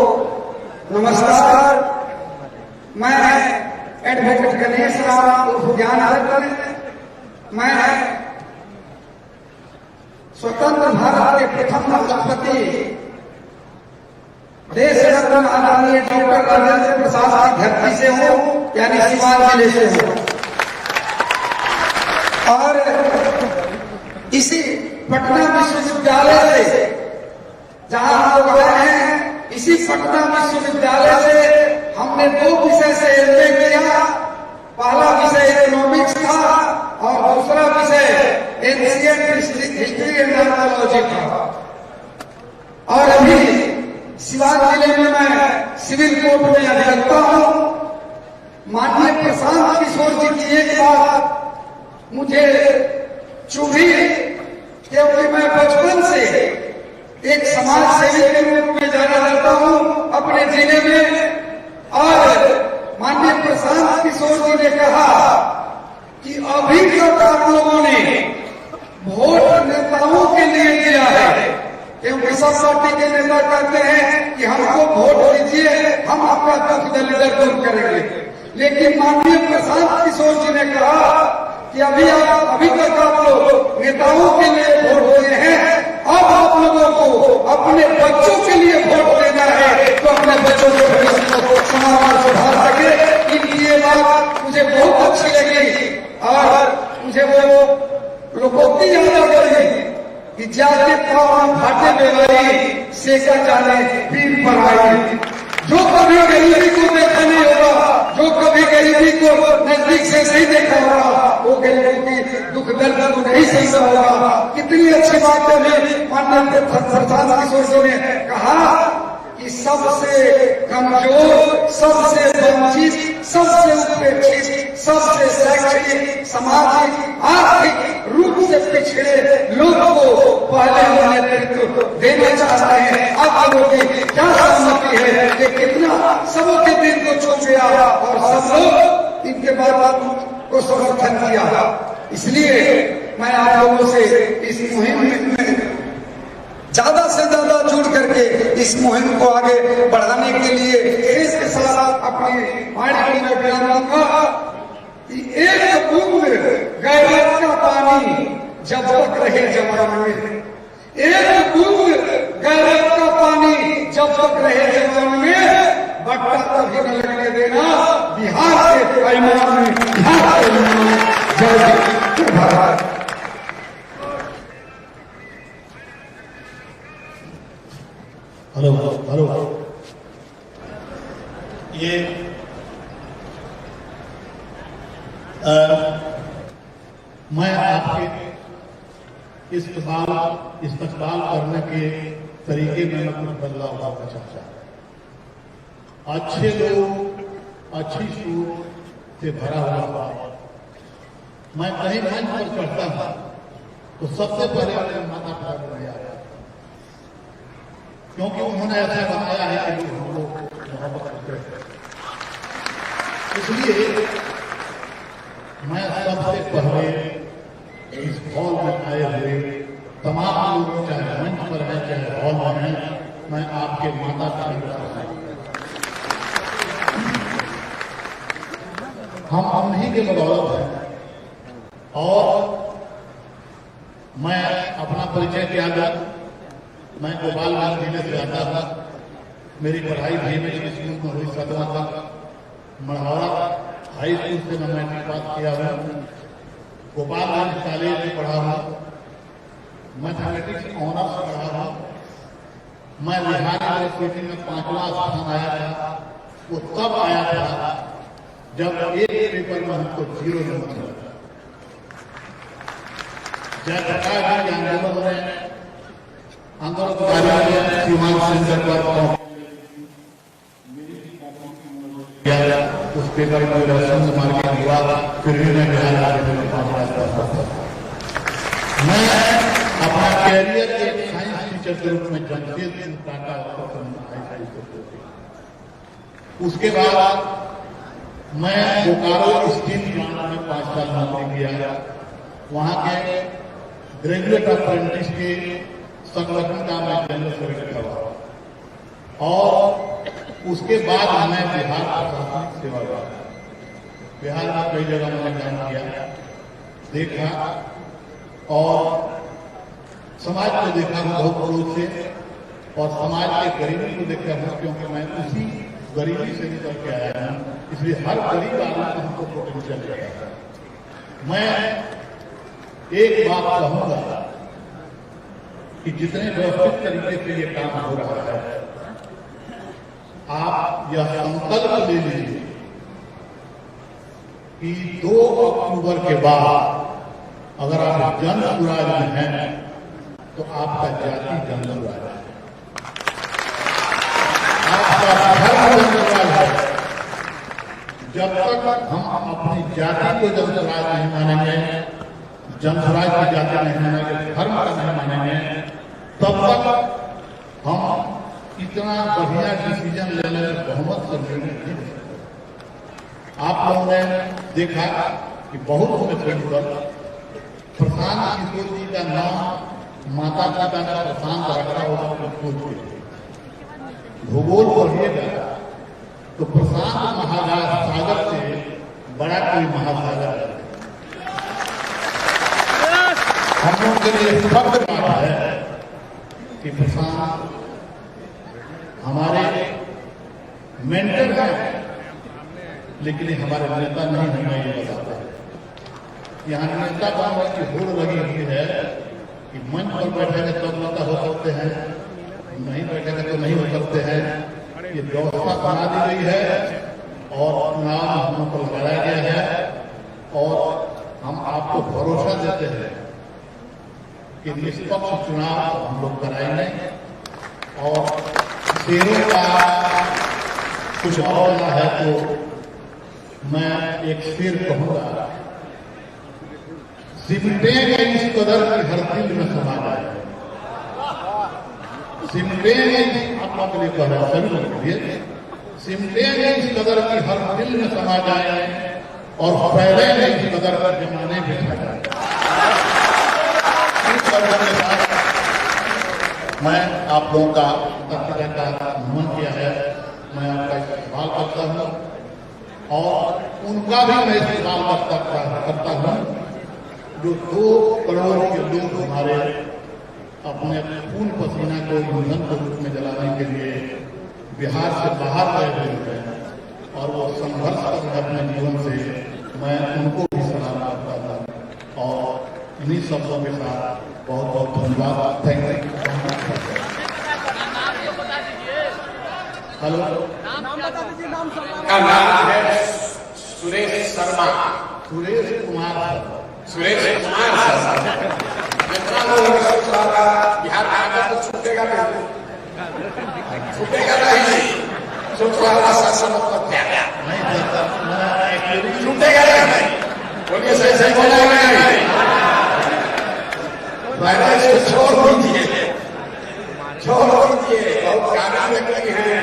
नमस्कार। मैं एडवोकेट गणेश राम उर्फ ज्ञान, मैं स्वतंत्र भारत के प्रथम राष्ट्रपति देश रत्न आदरणीय डॉक्टर राजेंद्र प्रसाद की धरती से हूँ, यानी सीवान जिले से हूँ। और इसी पटना विश्वविद्यालय से जहां हम लोग आए हैं, इसी पटना विश्वविद्यालय से हमने 2 विषय से एमए किया। पहला विषय इकोनॉमिक्स था और दूसरा विषय एंशिएंट हिस्ट्री एंड आर्कियोलॉजी था। और अभी सिवान जिले में मैं सिविल कोर्ट में अधिवक्ता हूं। माननीय प्रशांत किशोर जी की एक बात मुझे चुभी, क्योंकि मैं बचपन से एक समाज सेवी के रूप में जाना जाता हूं अपने जिले में। और माननीय प्रशांत किशोर जी ने कहा कि अभी तक आप लोगों ने वोट नेताओं के लिए दिया है, क्योंकि सब पार्टी के नेता कहते हैं कि हमको वोट दीजिए, हम आपका दुख दलिदर दूर करेंगे। लेकिन माननीय प्रशांत किशोर जी ने कहा कि अभी तक आप लोग नेताओं के लिए वोट दिए हैं, अब आप लोगों को अपने बच्चों के लिए वोट देना है, तो अपने बच्चों के भविष्य को समाज सुधार सके। इनकी ये बात मुझे बहुत अच्छी लगी और मुझे वो लोकोक्ति याद आ गई कि जाके पावन घाटे में आई सेका जाने पीर पर आई। जो कभी गरीबी को देखा नहीं होगा, जो कभी गरीबी को नजदीक से नहीं देखा होगा, वो गरीबों की दुख दर्द को नहीं समझा होगा। कितनी अच्छी बात है माननीय प्रशांत किशोर जी ने कहा कि सबसे कमजोर, सबसे वंचित, सबसे उपेक्षित, सबसे शैक्षणिक, सामाजिक, आर्थिक रूप से पिछड़े लोगों को पहले हम नेतृत्व देना चाहते हैं। आप लोगों की क्या सहमति है कि कितना सबों के दिल को छू गया और सब लोग इनके बाद को समर्थन किया। इसलिए मैं आप लोगों से इस मुहिम में ज्यादा से ज्यादा जुड़ करके इस मुहिम को आगे बढ़ाने के लिए देश के साथ अपनी पार्टी में बयान दूंगा कि एक बूंद गैरत का पानी जब तक रहे जवान में, एक बूंद गैरत का पानी जब तक रहे जवान में, बट्टा कभी न लगने देना बिहार के पैमान में, बिहार के जय भारत। हेलो हेलो, ये मैं आपके इस्तकबाल करने के तरीके में कुछ बदलाव करना चाहता हूं। अच्छे लोग, अच्छी सोच से भरा हुआ मैं कहीं मंच पर चढ़ता हूं तो सबसे पहले मेरे माता पिता को नहीं आता, क्योंकि उन्होंने ऐसा बताया है कि हमको मोहब्बत करते हैं। इसलिए मैं सबसे पहले इस हॉल में आए हुए तमाम लोग, चाहे मंच पर हैं चाहे हॉल में हैं, मैं आपके माता पिता हम उन्हीं के बदौलत हैं। और मैं अपना परिचय क्या दूं, मैं गोपालगंज जिले से आता था। मेरी पढ़ाई भी मेरे स्कूल में हुई 7वां तक। मढ़ौरा हाई स्कूल से मैं मैट्रिक पास किया हूँ। गोपालगंज कॉलेज में पढ़ा हूँ। मैथमेटिक्स ऑनर्स पढ़ा हूँ। मैं बिहार यूनिवर्सिटी में 5वां स्थान आया था। वो तब आया था जब एक पेपर में हमको 0 नंबर मिला। जयप्रकाश जी आंदोलन में सीमांत सेंटर पर उस पेपर में रसम मार्केट हुआ, फिर भी मैं बिहार मैं अपना कैरियर एक साइंस टीचर के रूप में जमशेदपुर टाटा हाई स्कूल। उसके बाद मैं बोकारो स्टील प्लांट में 5 साल नौकरी किया। वहां के ग्रेजुएट अप्रेंटिस के संगठन का मैं जनरल सेक्रेटरी हुआ और उसके बाद मैं बिहार प्रशासनिक सेवा का। बिहार में कई जगह मैंने काम किया, देखा और समाज को देखा हूँ बहुत दूर से, और समाज के गरीबी को देखा हूँ, क्योंकि मैं उसी गरीबी से निकल के आया हूँ। इसलिए हर गरीब आदमी को हमको पोटेंशियल है। मैं एक बात कहूंगा कि जितने व्यवस्थित तरीके से ये काम हो रहा है, आप यह संकल्प ले लीजिए कि 2 अक्टूबर के बाद अगर आप जन सुराज में हैं तो आपका जाति जन सुराज है, आपका धर्म जन सुराज है। जब तक हम अपनी जाति को जन सुराज नहीं मानेंगे, जन सुराज की जाति नहीं मानेंगे, धर्म का नहीं मानेंगे, तब तक हम इतना बढ़िया डिसीजन लेने में बहुमत से निर्णय नहीं ले सकते। आप लोगों ने देखा कि बहुत में पर प्रशांत किशोर जी का नाम माता पिता का प्रशांत रखा होगा, भूगोल पढ़िएगा तो प्रशांत महासागर से बड़ा कोई महासागर है। हम लोग के लिए फर्क बात है कि प्रशांत हमारे मेंटर हैं, लेकिन हमारे नेता नहीं है। मैं ये बताता हूं, यहाँ नेता बनने की होड़ लगी हुई है कि मंच पर बैठेंगे तो नेता हो सकते हैं, नहीं बैठेंगे तो नहीं हो सकते हैं। ये व्यवस्था बना दी गई है और चुनाव हम पर लगाया गया है, और हम आपको भरोसा देते हैं कि निष्पक्ष चुनाव हम लोग कराएंगे। और शेरों का कुछ और है तो मैं एक शेर कहूंगा, सिमटेंगे इस कदर की हर दिल में समा जाए, सिमटेंगे, आप लोग के लिए कह रहे हैं, सभी लोग सिमटेंगे इस कदर की हर दिल में समा जाए, और फैलेंगे इस कदर का जमाने में छा जाए। मैं आप लोगों का कृतज्ञता का नमन किया है, मैं आपका इस्तेमाल करता हूँ, और उनका भी मैं इस्तेमाल करता हूँ जो 2 करोड़ के लोग हमारे अपने खून पसीना को ईंधन के रूप में जलाने के लिए बिहार से बाहर गए हुए हैं, और वो संघर्ष कर रहे अपने जीवन से। मैं उनको भी सलाम करता था, और इन्हीं शब्दों के साथ बहुत बहुत धन्यवाद। Thank you. हेलो, का नाम है सुरेश शर्मा, सुरेश कुमार शर्मा। जितना लोग बिहार में आकर तो छूटेगा नहीं, छूटने वाला शासन मतलब क्या, छूटेगा नहीं, बोलिए सही सही बोलेगा नहीं। मैंने इसको छोड़ दीजिए, बहुत गाना व्यक्ति हैं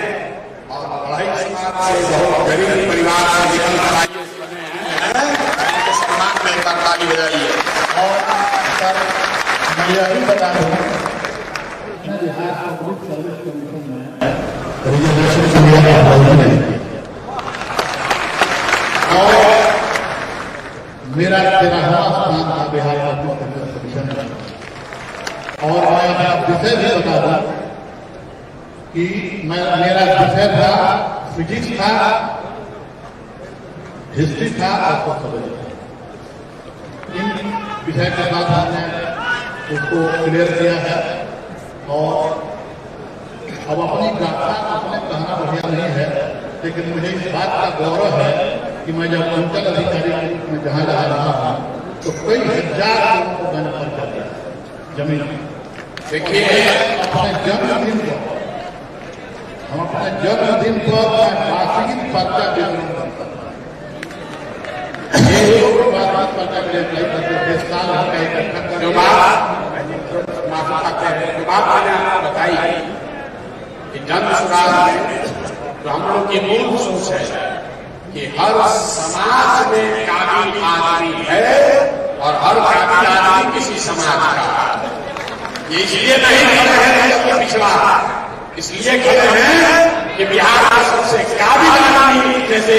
और बड़ाई समाज से, बहुत गरीब परिवार से निकल कर आइए, सम्मान में ताली बजाइए। और सर मैं यह भी बता दूं, और मेरा 13वां स्थान था बिहार का कमीशन में। और मैं अपना विषय भी बता दूं कि मेरा विषय था फिजिक्स था, हिस्ट्री था और सोशल। इन विषय के साथ हमने उसको क्लियर किया है, और अब अपनी गाथा अपने कहना बढ़िया नहीं है, लेकिन मुझे इस बात का गौरव है कि मैं जब अंचल अधिकारी के रूप में जहां रहा हूं तो कई हजार लोगों को मैंने पर्चा दिया जमीन। देखिए, अपने जन्मदिन पर हम अपने जन्मदिन पर वार्षिक पर्चा वितरण करता हूं। ये वार्षिक पर्चा के लिए साल इकट्ठा जो बात मैंने बताई कि जन सुराज में तो हम लोग की मूल सोच है कि हर समाज में काबिल आदमी है, और हर काबिल आदमी किसी समाज का। ये इसलिए नहीं खड़े हैं कि पिछड़ा, इसलिए खड़े हैं कि बिहार का सबसे काबिल आदमी जैसे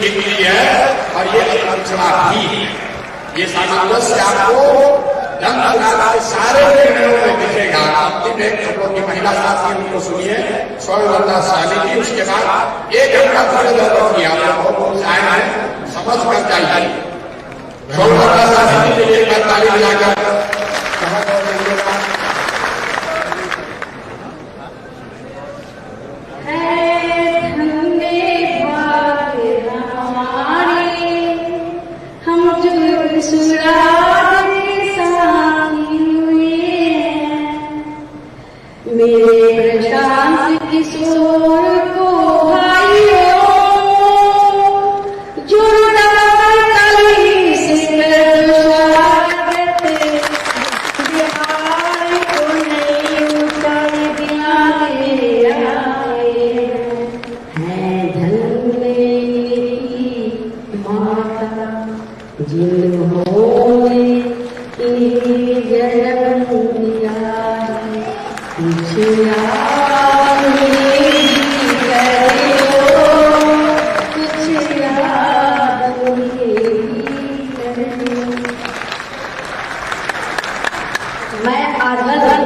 डिग्री है और ये अक्षरा भी है। ये सामंजस्य आपको जन सुधार के सारे निर्णयों में दिखेगा। अंतिम एक हम लोग की महिला साथी उनको सुनिए, स्वर्णलता साली जी। उसके बाद 1 घंटा थोड़े दौर किया आप लोग बहुत आए हैं, समझ कर चाहिए। स्वर्णलता साली के लिए एक बार ताली बजाकर मेरे प्रशांत किशोर को भाइयों जोरदार ताली से स्वागत, बिहार को नई ऊंचाई दिलाने आए हैं धन मेरी माता जिन्होंने इन्हें जन्म दिया है। कुछ याद मेरी करो, कुछ याद मेरी करो। मैं आजीवन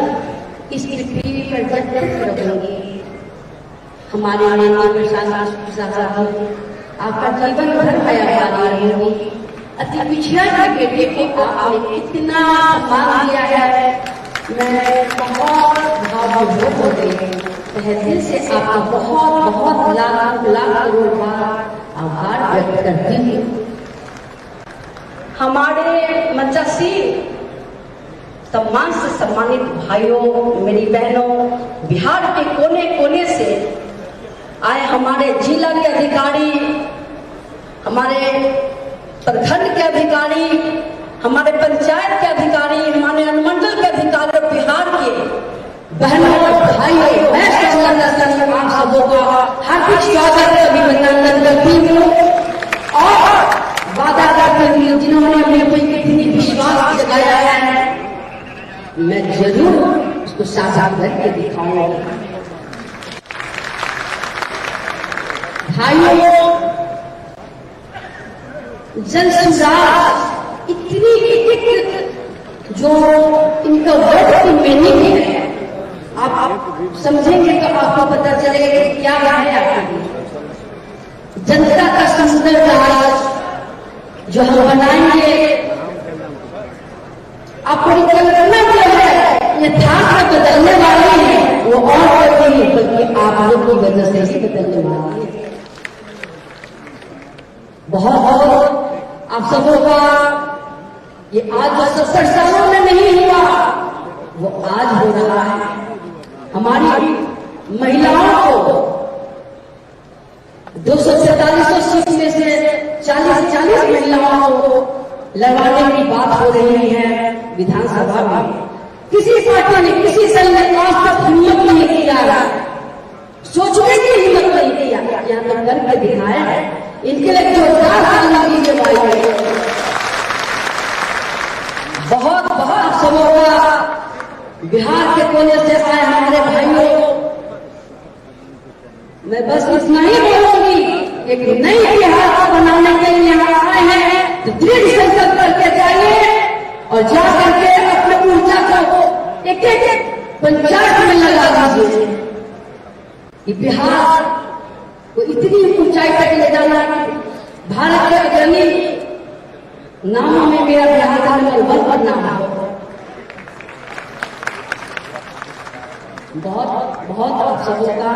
इस पृथ्वी पर जब तक रहूंगी, हमारे नेता प्रशांत साहब आपका जीवन भर मैं होगी। अति पिछड़ा के बेटे को आपने इतना सम्मान दिया है, मैं बहुत भावुक हो गई। तहे दिल से आपका बहुत बहुत लाख लाख करोड़ बार आभार व्यक्त करती हूँ। हमारे मंचासी सम्मान से सम्मानित भाइयों, मेरी बहनों, बिहार के कोने कोने से आए हमारे जिला के अधिकारी, हमारे प्रखंड के अधिकारी, हमारे पंचायत के अधिकारी, हमारे अनुमंडल के अधिकारी, बिहार के बहनों और भाइयों, मैं आप सबों का हार्दिक स्वागत अभिनंदन करती हूँ और वादा करती हूँ जिन्होंने अपने ऊपर इतनी विश्वास जगाया है, मैं जरूर उसको साझा करके दिखाऊंगा। भाइयों, जन सुधार इतनी जो इनका वर्ड की मीनिंग है, आप समझेंगे तो आपको पता चलेगा कि क्या है आपके लिए। जनता का सुंदर राज जो हम बनाएंगे, अपनी कल्पना जो है यथार्थ बदलने वाली है, वो और कोई नहीं बल्कि आप लोग की वजह से ही बदलने वाली है। बहुत बहुत आप सबों का ये आज जो 70 सालों में नहीं हुआ, वो आज हो रहा है। हमारी महिलाओं को 243 सीट में से 40 महिलाओं को लड़वाने की बात हो रही है विधानसभा में। किसी पार्टी ने, किसी दल ने आज तक हिम्मत नहीं किया, सोचने की हिम्मत नहीं किया, यहाँ तक करके दिखाया है। इनके लिए जोरदार ताली दीजिए। बहुत बहुत सबों का बिहार के कोने से आए हमारे भाइयों, मैं बस इतना ही बोलूंगी, एक नई बिहार को बनाने के लिए यहाँ आए हैं तो दृढ़ संकल्प करके जाइए और जा करके अपने ऊर्जा को एक एक पंचायत में लगा दीजिए कि बिहार को इतनी ऊंचाई तक ले जाना। भारत के अग्रणी नामों में मेरा बिहार का नंबर 1 नाम है। बहुत बहुत आप सबों का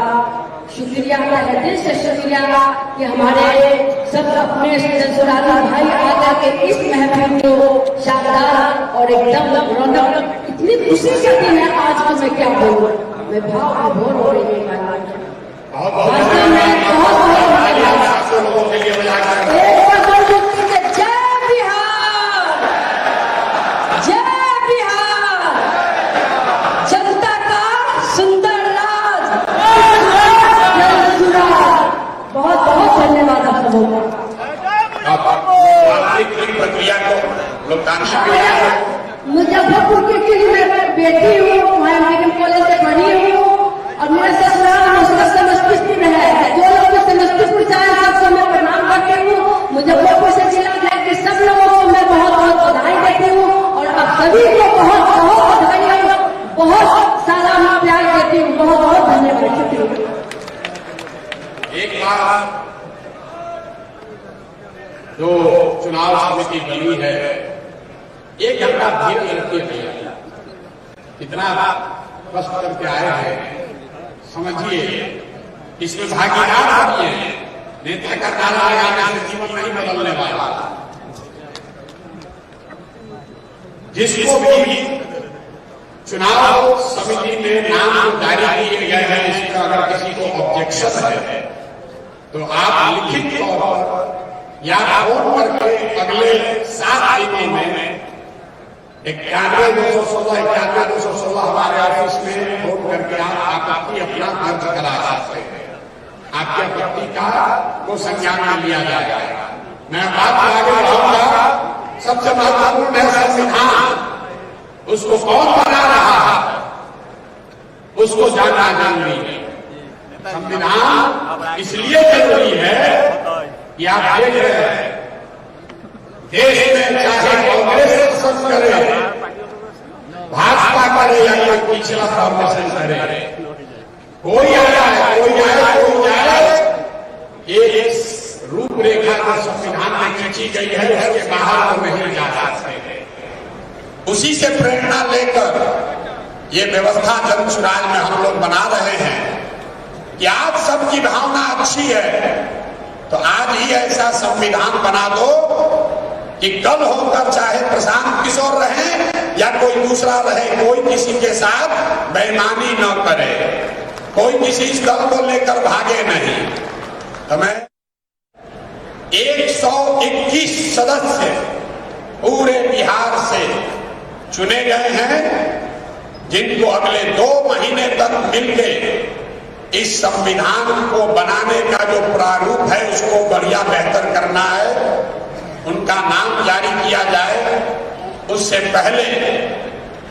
शुक्रिया, है दिल से शुक्रिया कि हमारे सब अपने जनसुरानी भाई आकर के इस महफिल को शानदार और एकदम रौनक, इतनी खुशी से दिन है आज तो मैं क्या बोलूं, मैं भाव विभोर हो रही हूँ। वास्तव में बहुत लोगों के लिए प्रक्रिया को मुजफ्फरपुर की मैं बेटी हूँ, मैं मेडिकल कॉलेज से पढ़ी हूँ और मेरा ससुराल समस्तीपुर है। जो लोग समस्तीपुर जाए सबको मैं प्रणाम करती हूँ। जो चुनाव समिति बनी है, 1 घंटा धीरज रखिए भैया, इतना कष्ट करके आए हैं, समझिए, इसमें भागीदार बनिए। नेता का नारा लगाने से जीवन नहीं बदलने वाला। जिसको भी चुनाव समिति में नाम जारी किए गए हैं, इसका अगर किसी को ऑब्जेक्शन है तो आप लिखित तौर पर या फोन करके अगले 7 दिनों में 91-216 हमारे ऑफिस में फोन करके आप आपत्ति अपना दर्ज करा सकते हैं। आपकी आपत्ति को संज्ञान में लिया जाएगा। मैं बात आगे बढ़ाऊंगा। सबसे महत्वपूर्ण है संविधान, उसको कौन बना रहा है उसको जानना जरूरी है। संविधान इसलिए जरूरी है कि आप देख रहे हैं देश में चाहे कांग्रेस शासन करे, भाजपा करे या कोई पिछला फॉर्मेशन करे, कोई आया है कोई जाए, ये रूपरेखा जो संविधान में खींची गई है उसके बाहर तो नहीं जा सकते। उसी से प्रेरणा लेकर ये व्यवस्था जनसुराज में हम लोग बना रहे हैं कि आज सबकी भावना अच्छी है तो आज ही ऐसा संविधान बना दो कि कल होकर चाहे प्रशांत किशोर रहे या कोई दूसरा रहे, कोई किसी के साथ बेईमानी न करे, कोई किसी दल को लेकर भागे नहीं। तो मैं 121 सदस्य पूरे बिहार से चुने गए हैं, जिनको अगले 2 महीने तक मिलके इस संविधान को बनाने का जो प्रारूप है उसको बढ़िया बेहतर करना है, उनका नाम जारी किया जाए। उससे पहले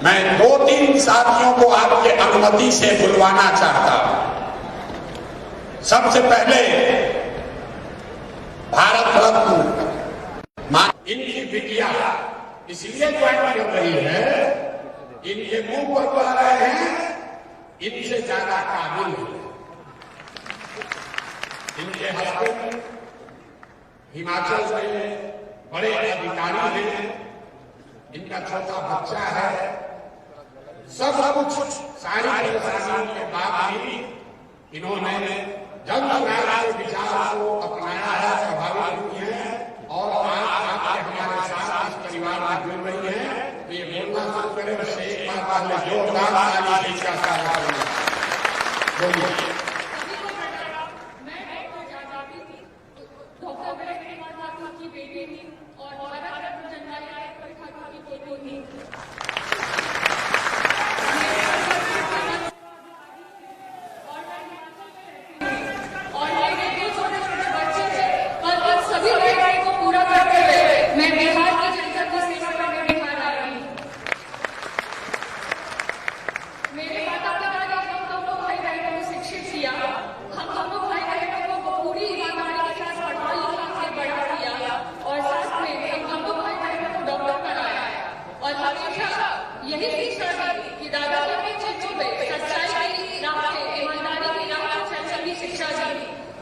मैं 2-3 साथियों को आपके अनुमति से बुलवाना चाहता हूं। सबसे पहले भारत रत्न इनकी बिटिया इसलिए ज्वाइन कर रही है, इनके मुंह पर कह रहे हैं इनसे ज्यादा काबिल है। इनके हस्बैंड हिमाचल से बड़े अधिकारी हैं, इनका छोटा बच्चा है, सब कुछ सारी परेशानियों के बाद भी इन्होंने जनसुराज के विचार को अपनाया है, प्रभावित हुए हैं और आज आपके हमारे साथ इस परिवार में जुड़ रही है। तो ये बोलना शुरू करें, उससे एक बार पहले जोरदार ताली का स्वागत बोलिए।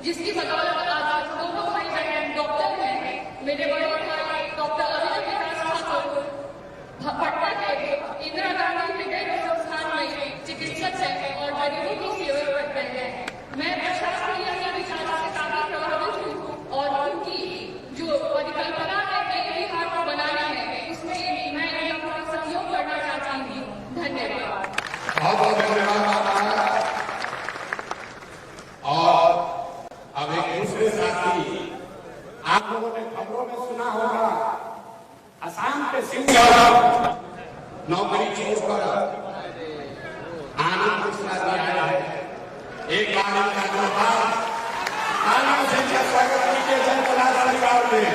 जिसकी बदौलत आज दोनों भाई बहन डॉक्टर हैं। मेरे बड़े भाई डॉक्टर अरविंद विकास ठाकुर पटना के इंदिरा गांधी हृदय संस्थान में चिकित्सक हैं और गरीबों की सेवा करते हैं। मैं प्रशासकीय विचारों से काफी प्रभावित हूँ और उनकी जो परिकल्पना है नए बिहार को बनाना है, उसमें मैं आपका सहयोग करना चाहती हूँ। धन्यवाद। बहुत बहुत धन्यवाद। और अब एक दूसरे साथी, आप लोगों ने खबरों में सुना होगा, असम के सिंह नौकरी छोड़कर आनंद मिश्रा जी आए हैं। एक बार इनका धन्यवाद, आनंद सिंह का स्वागत कीजिए जनपद परिवार में।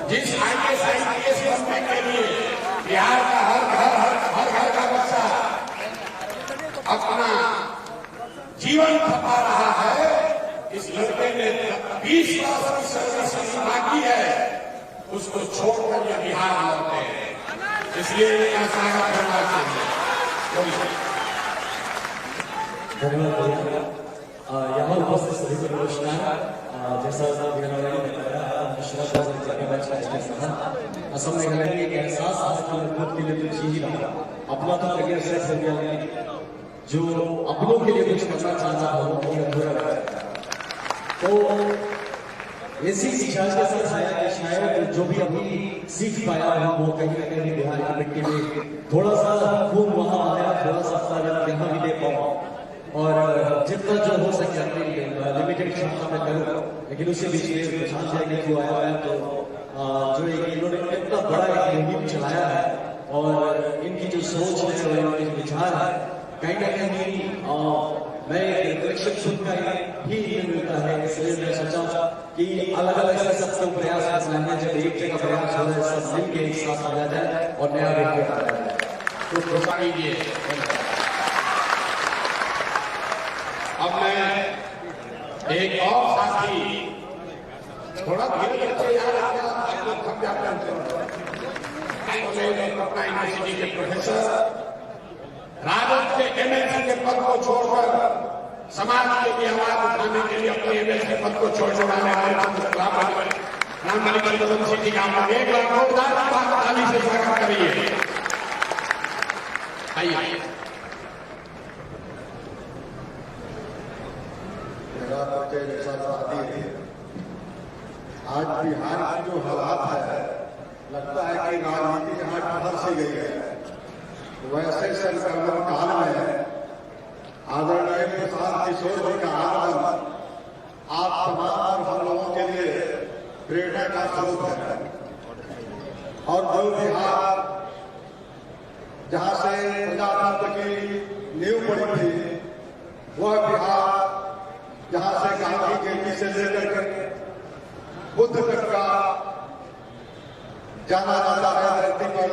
जिस IAS बनने के लिए बिहार का हर घर का बच्चा अपना जीवन खपा रहा है, इस लड़के ने 20 वर्ष की सर्विस बाकी है, उसको छोड़कर यह बिहार लौटे हैं, इसलिए इनका स्वागत करना चाहिए। धन्यवाद भैया। यहाँ उपस्थित सभी को नमस्कार। जैसा मेघालय ने बताया, मिश्रा 2024 का असम मेघालय की एक एहसास आज के लिए तो चीज ही रहा अपना तो करियर सेट हो गया, जो अपनों के लिए कुछ करना चाहता हो वो अधूरा रह जाता है। तो ऐसी शिक्षा के साथ आया कि शायद जो भी अभी सीख पाया हूँ वो कहीं ना कहीं बिहार की मिट्टी में थोड़ा सा खून वहां आया, थोड़ा सा अपना यहाँ भी दे पाऊँ और जितना जो हो सके अपनी लिमिटेड क्षमता में करूँ। लेकिन उसी बीच में प्रशांत जी ने जो आया है तो जो इन्होंने इतना बड़ा एक मुहिम चलाया है और इनकी जो सोच है और इनके जो विचार है कहीं ना कहीं मैं एक रिफ्लेक्शन सुनकर ही मिलता है। इसलिए मैं सोचा कि अलग अलग से सबको प्रयास करना है, जब एक जगह प्रयास हो रहा है सब मिलकर एक साथ आ जाए और नया व्यक्ति आ जाए। तो कृपा कीजिए। अब मैं एक और साथी थोड़ा धीरे धीरे आप लोग थक जाते हैं। पटना यूनिवर्सिटी के प्रोफेसर राजद के एमएलसी के पद को छोड़कर समाज के लिए आवाज उठाने के लिए अपने एमएलसी पद को छोड़ने वाले राममणि बलवंत जी का आप एक लाख ताली से स्वागत करिए। आइए। मेरा परिचय जैसा शादी है, आज बिहार की जो हालात है लगता है कि राजनीति यहाँ बाहर से गई है। वैसे संक्रमण काल में आदरणीय प्रशांत किशोर जी का आगमन आप तमाम और हम लोगों के लिए प्रेरणा का स्रोत है। और जो बिहार जहाँ से प्रजातंत्र की नींव पड़ी थी, वह बिहार जहाँ से गांधी जयंती से लेकर के बुद्ध तक का जाना जाता है धरती पर,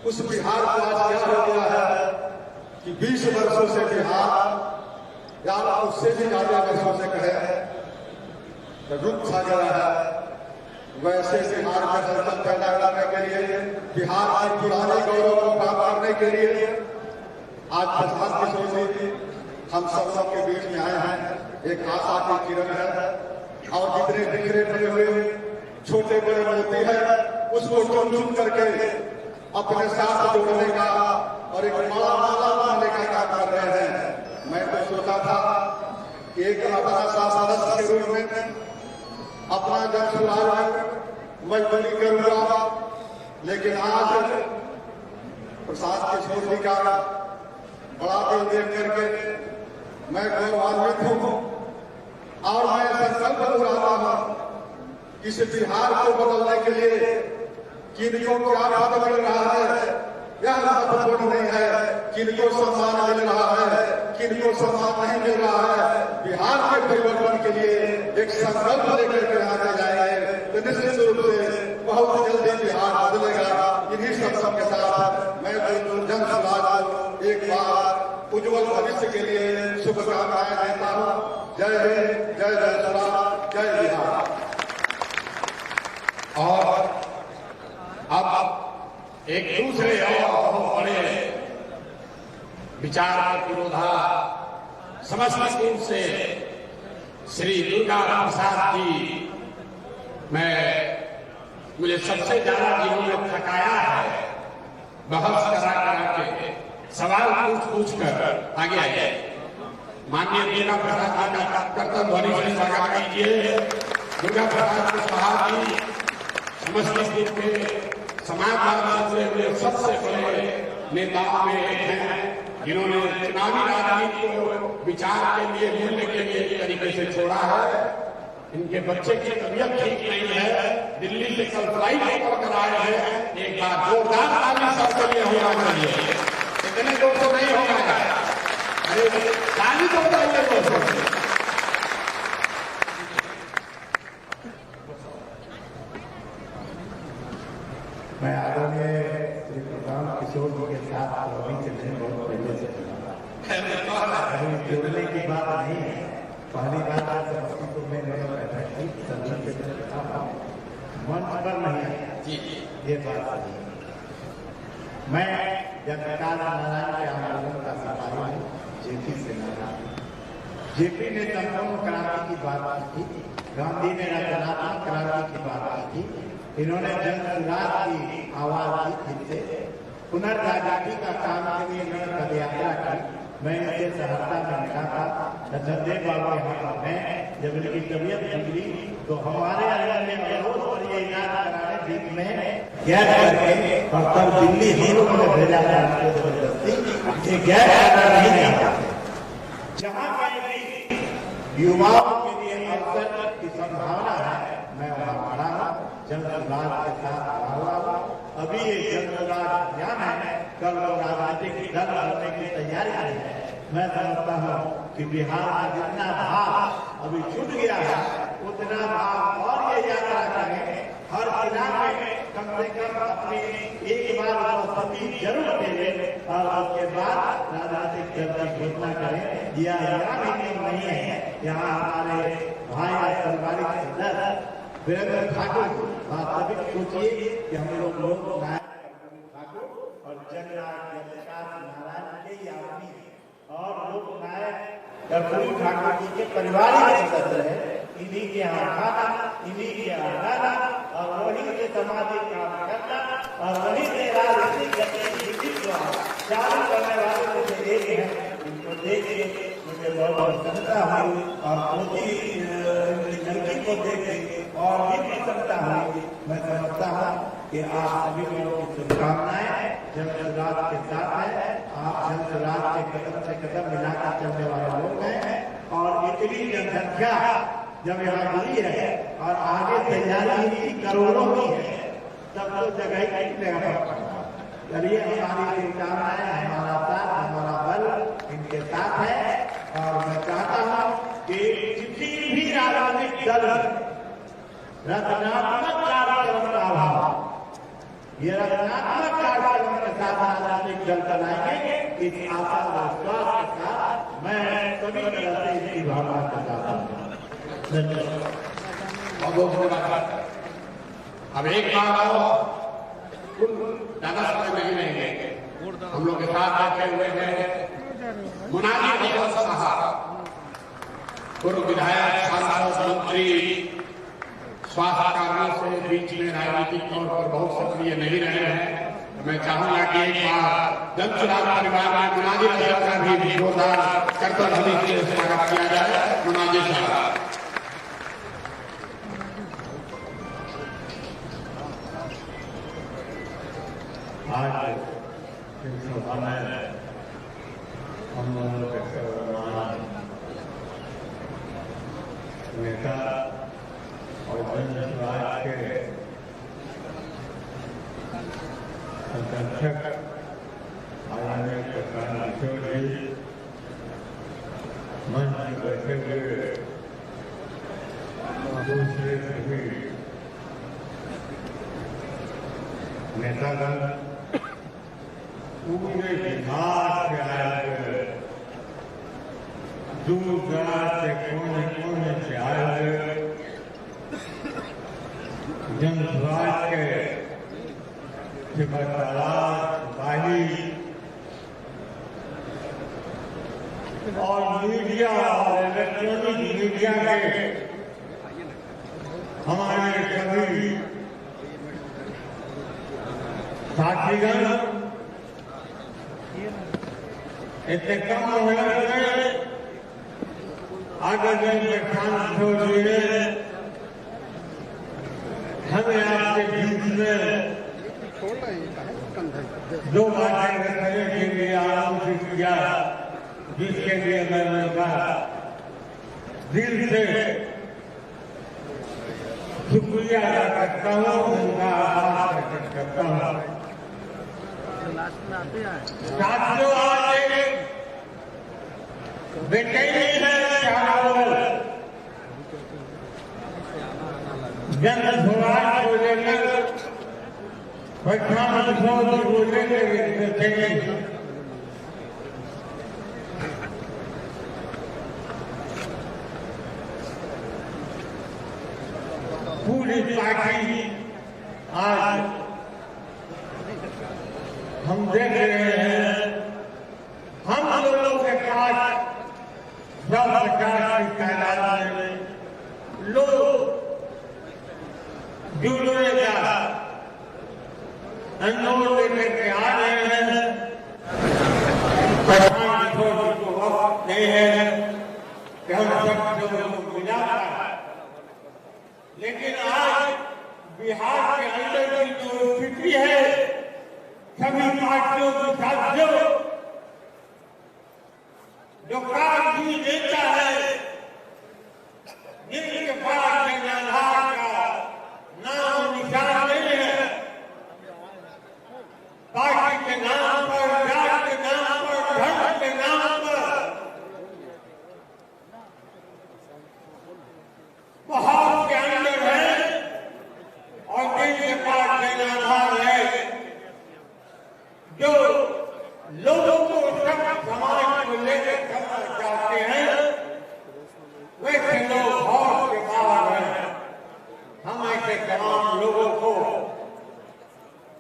उस बिहार को आज क्या हो गया है कि 20 वर्षों से बिहार या उससे भी ज्यादा वर्षों से कहे रुक छा गया है। वैसे बिहार में हलचल पैदा करने के लिए, बिहार के पुराने गौरव को प्राप्त करने के लिए आज प्रशांत किशोर जी हम सब के बीच में आए हैं। एक आशा की किरण है और जितने बिखरे पड़े हुए छोटे बड़े मोती है उसको चुन चुन करके अपने साथ जोड़ने का और एक बड़ा माला बनाने का काम कर रहे हैं। मैं तो सोचा था एक अपना सदस्य के रूप में अपना जन सुधार मजबूरी करूंगा, लेकिन आज प्रशांत किशोर जी का बड़ा दिल देख करके मैं गौरवान्वित हूँ और मैं संकल्प दोहराता हूँ कि इस बिहार को बदलने के लिए किनको क्या पद मिल रहा है यह महत्वपूर्ण नहीं है, किनको सम्मान मिल रहा है किनको सम्मान नहीं मिल रहा है। बिहार के परिवर्तन के लिए एक संकल्प लेकर के आगे जाएंगे तो निश्चित रूप से बहुत जल्दी बिहार बदलेगा। इन्हीं सब के साथ मैं जन समाज को एक बार उज्जवल भविष्य के लिए शुभकामनाएं देता हूँ। जय हिंद, जय जय श्रीराम, जय बिहार। और अब एक दूसरे और बहुत बड़े विचार के पुरोधा समस्तीपुर से श्री दुर्गा प्रसाद जी, मुझे सबसे ज्यादा जिन्होंने थकाया है बहस करा के सवाल पूछ कर आगे आइए। माननीय दुर्गा प्रसाद जी का कर्तव्य ध्वनि से स्वागत कीजिए। दुर्गा प्रसाद कुशवाहा जी समस्तीपुर के समाजवाद से जुड़े सबसे बड़े नेताओं में एक हैं, जिन्होंने चुनावी राजनीति को विचार के लिए, मूल्य के लिए एक तरीके से छोड़ा है। इनके बच्चे की तबीयत ठीक नहीं है, दिल्ली से कल फ्लाइट पकड़ कर आए हैं। एक बार जोरदार ताली सबके लिए होना चाहिए। इतने लोग तो नहीं होगा, अरे ताली तो बताइए दोस्तों। मैं आदरणीय श्री प्रशांत किशोर जी के साथ अभी चलने बहुत पहले से अभी जोड़ने की बात नहीं है। पहली बात आज समस्तीपुर में मैंने मंच पर नहीं आया, ये बात सही है। मैं जब प्रकाश नारायण के आंदोलन का सिपाही हूँ, जेपी से नारायण जेपी ने संपूर्ण क्रांति की बात की थी, गांधी ने रचनात्मक क्रांति की बात की थी, इन्होंने जनसुराज की आवाज दी थी, पुनर्जागृति का काम के लिए इन्होंने पदयात्रा की। मैं इनसे सहरसा में मिला था, संजय बाबू यहाँ पर हैं, जब इनकी तबीयत बिगड़ी तो हमारे अंदर ने अनुरोध और ये इलाज कराने बीच में गैर करके और तब दिल्ली हम लोगों ने भेजा था जबरदस्ती, ये गैर करना नहीं चाहता। जहाँ कहीं युवाओं के लिए अवसर की संभावना है, मैं वहाँ खड़ा हूँ, जनसुराज के साथ खड़ा हुआ। अभी ये जनसुराज अभियान है, कल वो राजनीतिक दल बनने की तैयारी है। मैं समझता हूँ कि बिहार में जितना भाव अभी छूट गया है, उतना भाव और ये यात्रा करें, हर जिला में कम से कम अपनी एक बार उपस्थिति जरूर दें और उसके बाद राजनीतिक दल की घोषणा करें। यह नियम नहीं है। यहाँ हमारे भाई पारिवारिक सदस्य वीरेंद्र ठाकुर वास्तविक सोचिए कि हम लोग ठाकुर और जननायक नारायण के आदमी और लोक नायक कर्पूरी ठाकुर जी के पारिवारिक सदस्य है। इन्हीं के यहाँ खाना, इन्हीं के यहाँ गाना और वहीं से सामाजिक काम करना और वहीं से राजनीतिक गतिविधि को चालू करने वाले में से एक है। इनको देख के मुझे बहुत प्रसन्नता हुई और मोदी लड़की को देख के और भी प्रसन्नता हुई। मैं समझता हूँ कि आप सभी लोगों की शुभकामनाएं जनसुराज के साथ है। आप जनसुराज के कदम से कदम मिलाकर चलने वाले लोग हैं और इतनी जनसंख्या जब यहाँ जुड़ी है और आगे तैयारी इनकी करोड़ों की है, तब तो जगह कितने चलिए हमारी शुभकामनाएं, हमारा साथ, हमारा बल इनके साथ है। और मैं चाहता हूँ कि किसी भी राजनीतिक दल रचनात्मक कार्यक्रम का अभाव, ये रचनात्मक कार्यक्रम के साथ राजनीतिक दल बनाएंगे, इस आशा व विश्वास के साथ मैं सभी तरह से इसकी भावना करता हूँ। अब एक बार और ज्यादा समय नहीं रहेंगे, हम लोग के साथ बैठे हुए हैं मुनाजी अहमद साहब, पूर्व विधायक, सांसद, मंत्री, स्वास्थ्य कार्यों से बीच में राजनीतिक तौर पर बहुत सक्रिय नहीं रहे हैं। मैं चाहूंगा कि एक बार जनसुराज परिवार में मुनाजी साहब का भी जोरदार करतब से स्वागत किया जाए। मुनाजी साहब आज इस सभा में हम लोगों के सर्वमान नेता और जनसुराज के संरक्षक आदरणीय प्रशांत किशोर जी मंच में बैठे हुए दूसरे सभी नेतागण, पूरे बिहार से आए हुए, दूर दराज से कोने कोने से आए हुए जनसुराज के सिपाही और मीडिया और इलेक्ट्रॉनिक मीडिया के हमारे सभी साथीगण, इतने कम मेहनत में आदरणीय प्रशांत जी ने हमें आपके बीच में दो बातें करने के लिए आमंत्रित किया, जिसके लिए मैं उनका दिल से शुक्रिया अदा करता हूँ, उनका आभार प्रकट करता हूँ। साथियों, आज एक बेचैनी है चारों ओर, जनसुराज को लेकर, प्रशांत किशोर को लेकर बेचैनी। पूरी पार्टी आज हम देख रहे हैं, हम लोगों के पास सब प्रकार झंडों लेकर के आ रहे हैं। प्रधान जी को वक्त नहीं है कि हम सब लोगों को मिला पाए, लेकिन आज बिहार के अंदर की जो स्थिति है, सभी पार्टियों के साथियों, जो काफी नेता है जिनके पास जनाधार का नाम निशान नहीं है, पार्टी के नाम पर, जात के नाम पर, धर्म के नाम पर बहुत के अंदर है, और जिनके पास जनाधार है, जो लोगों को सब समाज को लेकर चलना चाहते हैं, वैसे लोग बहुत के बाहर हैं। हम ऐसे तमाम लोगों को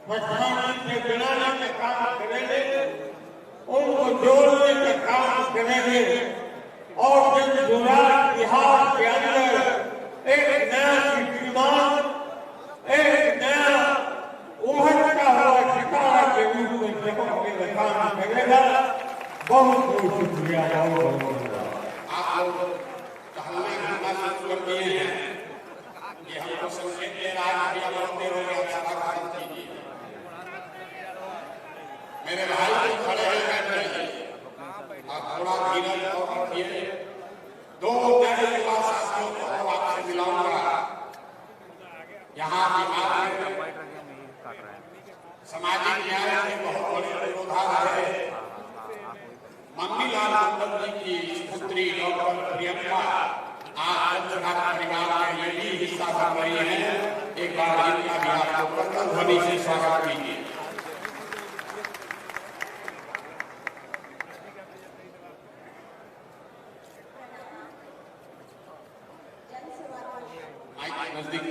प्रधानमंत्री से बनाने का काम करेंगे, उनको जोड़ने का काम करेंगे, और जब गुजरात बिहार के अंदर एक नया कीर्तिमान, एक नया उभरता हुआ सितारा के रूप में चमकने का काम करेगा। बहुत बहुत शुक्रिया, बहुत बहुत आप लोग टहलने घूमना शुरू कर दिए हैं, ये हमको संकेत दे रहा है कि आप होते रहोगे, आप सभा खत्म कीजिए। मेरे भाई जो खड़े हैं बैठ रहे, आप थोड़ा धीरज और रखिए। दो नए युवा साथियों को आपसे मिलाऊंगा। यहाँ बिहार में सामाजिक न्याय के बहुत बड़े विरोधा रहे मम्मीलाल मंडल जी की पुत्री डॉक्टर प्रियंका आज पंचनाथ परिवार में ये भी हिस्सा बन रही है। एक बार इनका भी आप लोग ध्वनि से स्वागत कीजिए। नजदीक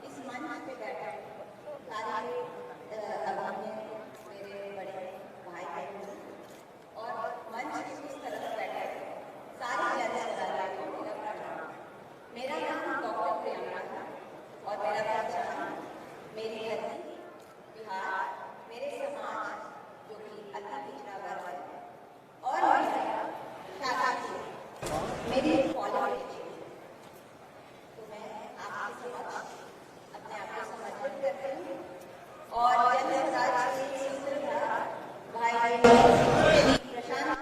इस मंच पे बैठे सारे अभिभावक, मेरे बड़े भाई बहन, और मंच की उस तरफ बैठे सारे जनसभाओं को मेरा प्रणाम। मेरा नाम डॉक्टर प्रियंका था और मेरा पहचान मेरी धरती बिहार, मेरे समाज जो कि अति पिछड़ा वर्ग है, और मेरा शाखा मेरी क्वालिफिकेशन, तो मैं आपके समक्ष अपने आप को समर्पित करती हूँ। और जनसभाओं के सूत्रधार भाई श्री प्रशांत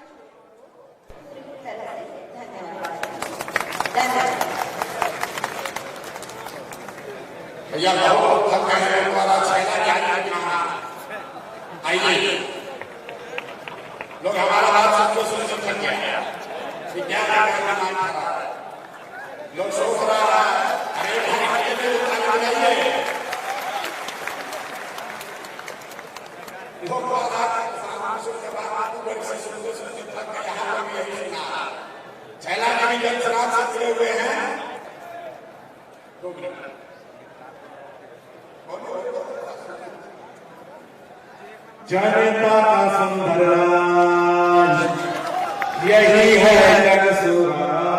पूरी तरह से धन्यवाद। भैया बहुत थक गए हैं, हमारा छैला क्या कहा। आइए लोग हमारा बात सबको सुन थक गया कि क्या लोग सोच रहा है, अरे छैला के भी जनसराज से जुड़े हुए हैं। जनता का सुंदर राज यही है जनसुराज,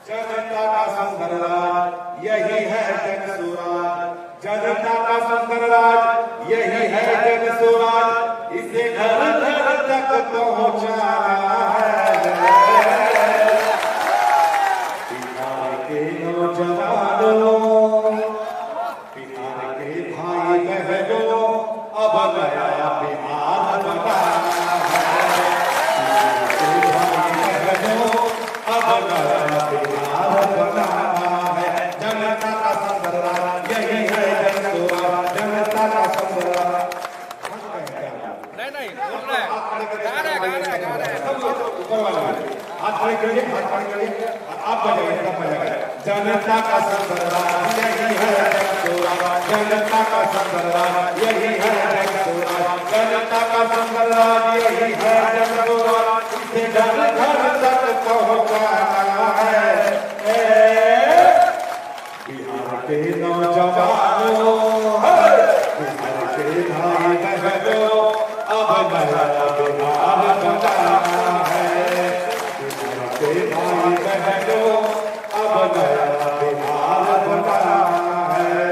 जनता का सुंदर राज यही है जनसुराज, जनता का सुंदर राज यही है जनसुराज, इसे घर घर तक पहुंचाना है। बिहार के नौजवानों, बिहार के भाई बहनों, अब नया बिहार बनाना है। अब नया बिहार बनाना है। जनता का सुंदर राज यही है जनसुराज, जनता का सुंदर राज। ऊपर वाला हाथ खड़े करिए, हाथ खड़े करिए, आप बजाइए, सब बजाइए। जनता का सुंदर राज यही है जनसुराज, जनता का सुंदर राज यही है जनसुराज, जनता का सुंदर राज यही है जनसुराज, इसे घर घर तक पहुंचाना है। बिहार के नौजवानों, बिहार के भाई बहनों, अब नया बिहार बनाना है। बिहार के भाई बहनों, अब नया बिहार बनाना है।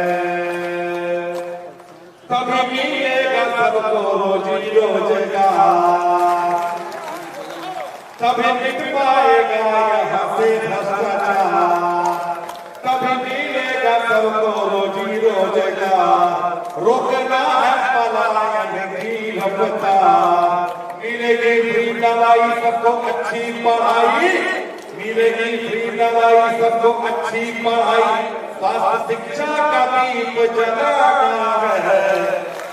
सबको रोजी रोजगार, तभी मिट पाएगा यहाँ से भ्रष्टाचार, तभी मिलेगा सबको रोजी रोजगार। रोकना है पलायन की रफ्तार, मिलेगी फ्री दवाई सबको अच्छी पढ़ाई, मिलेगी फ्री दवाई सबको अच्छी पढ़ाई, स्वास्थ्य शिक्षा का दीप जलाना है।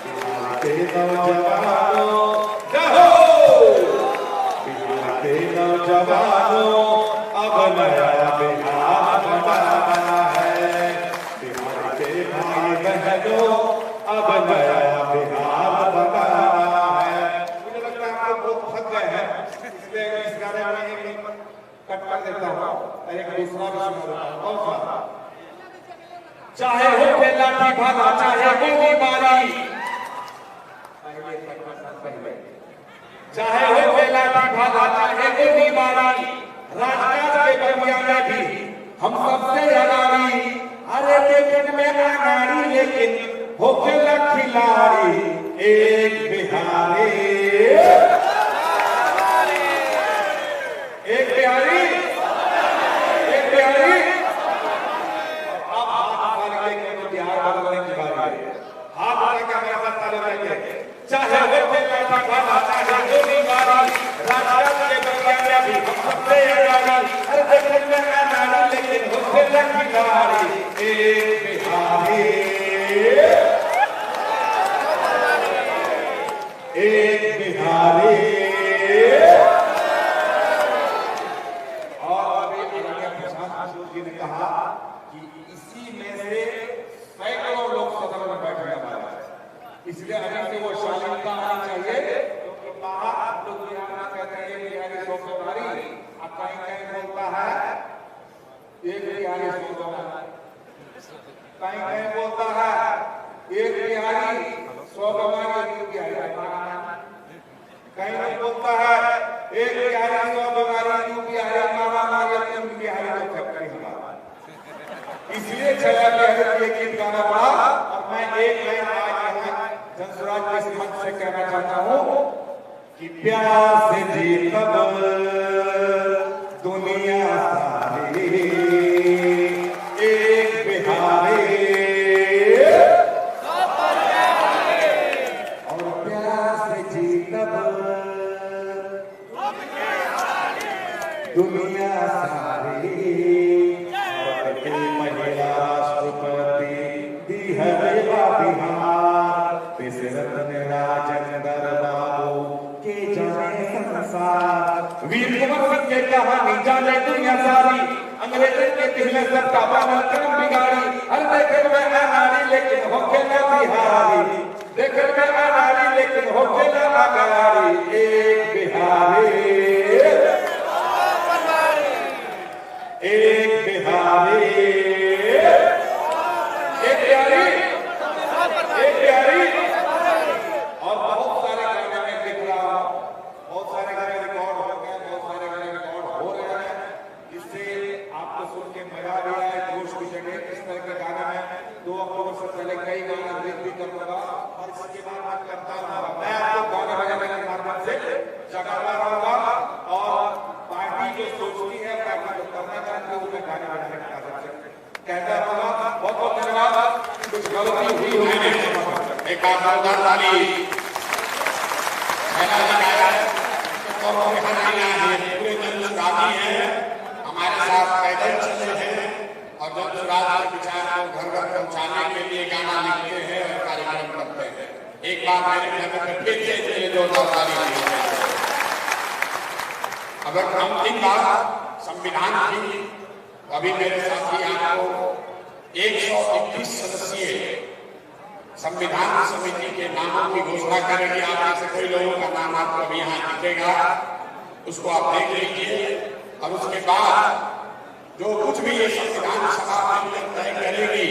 बिहार के नौजवानों जहो, बिहार के नौजवानों अब नया बिहार बनाना है। बिहार के भाई बहनों अब नया बिहार बनाना है। मुझे लगता है आप लोग बहुत थक गए हैं, इसलिए इस गाने में एक कट कर देता हूँ, एक दूसरा भी सुना देता हूँ। चाहे हो लाठी भाला, चाहे हो बीमारी, चाहे हो लाठी भाला, चाहे हो बीमारी, राजकाज के बगिया में भी हम सबसे अगाड़ी। अरे लेकिन में अगाड़ी, लेकिन हो खिलाड़ी एक बिहारी, एक बिहारी, एक बिहारी। बिहार बदलने की बारी है, हाथ उठा के मेरे साथ ताली बजाइए। चाहे वो लाठी भाला, चाहे वो बीमारी, राजकाज के बगिया में भी हम सबसे अगाड़ी। अरे देखने में अगाड़ी, लेकिन हो खिलाड़ी एक बिहारी, एक बिहारी। और अभी प्रशांत किशोर जी ने कहा कि इसी में से सैकड़ों लोग सदन में बैठने वाले हैं, इसलिए अभी से वो शालीनता आनी चाहिए। क्योंकि बाहर आप लोग बिहार कहते हैं बिहारी सौ बीमारी, अब कहीं कहीं बोलता है एक बिहारी सौ बीमारी, कहीं कहीं बोलता है एक बिहारी सौ बीमारी, कहीं नहीं बोलता है एक बिहारी सौ बीमारी, तू बिहारी मारा मारिया, तुम बिहारी को खपरी हमारा। इसलिए चला एक गीत गाना पड़ा। और मैं एक लाइन आज यहाँ जनसुराज के इस मंच से कहना चाहता हूँ कि प्यार से जी तब दुनिया सारी, एक बिहारी और प्यार से जी तब दुनिया सारी। महिला राष्ट्रपति दी है बिहार, रत्न राजेंद्र बाबू के जाने संसार। वीर कुंवर सिंह के कहानी जाने दुनिया सारी, अंग्रेजों के दिल सबका बनल कर्म बिगाड़ी। हर देखन में अनाड़ी, लेकिन होके ना बिहारी, देखन में अनाड़ी, लेकिन होके ना अगाड़ी एक बिहारी, एक बिहारी, एक बिहारी, एक बिहारी। और बहुत सारे गाने में दिख रहा हूं, बहुत सारे गाने रिकॉर्ड हो गए, बहुत सारे गाने रिकॉर्ड हो रहे हैं। इससे आपको सुन के मजा भी आया, जोश भी जगे। इस तरह के गाने में 2 अक्टूबर से पहले कई गाने रिलीज भी करूंगा और इसके बाद मैं करता रहूंगा। मैं आपको गाने बजाने के माध्यम से जगाता रहूंगा और पार्टी जो सोचती है, पार्टी जो करना चाहती है, उसमें गाने बजाने का कहता रहूंगा। बहुत बहुत धन्यवाद। कुछ गलती हुई है, एक आदर वाली पूरे जनसुराजी हैं, हमारे साथ पैदल चले हैं और जनसुराज के विचार को घर घर पहुंचाने के लिए गाना लिखते हैं और कार्यक्रम करते हैं। एक बार मेरे घर में फिर से इसके लिए जोरदार ताली दीजिए। अगर अंतिम बात संविधान की, अभी मेरे साथी आपको 121 सदस्यीय संविधान समिति के नामों की घोषणा करेंगे। आप में से कोई लोगों का नाम आपको अभी यहाँ दिखेगा, उसको आप देख लीजिए। और उसके बाद जो कुछ भी ये संविधान सभा मिलकर तय करेगी,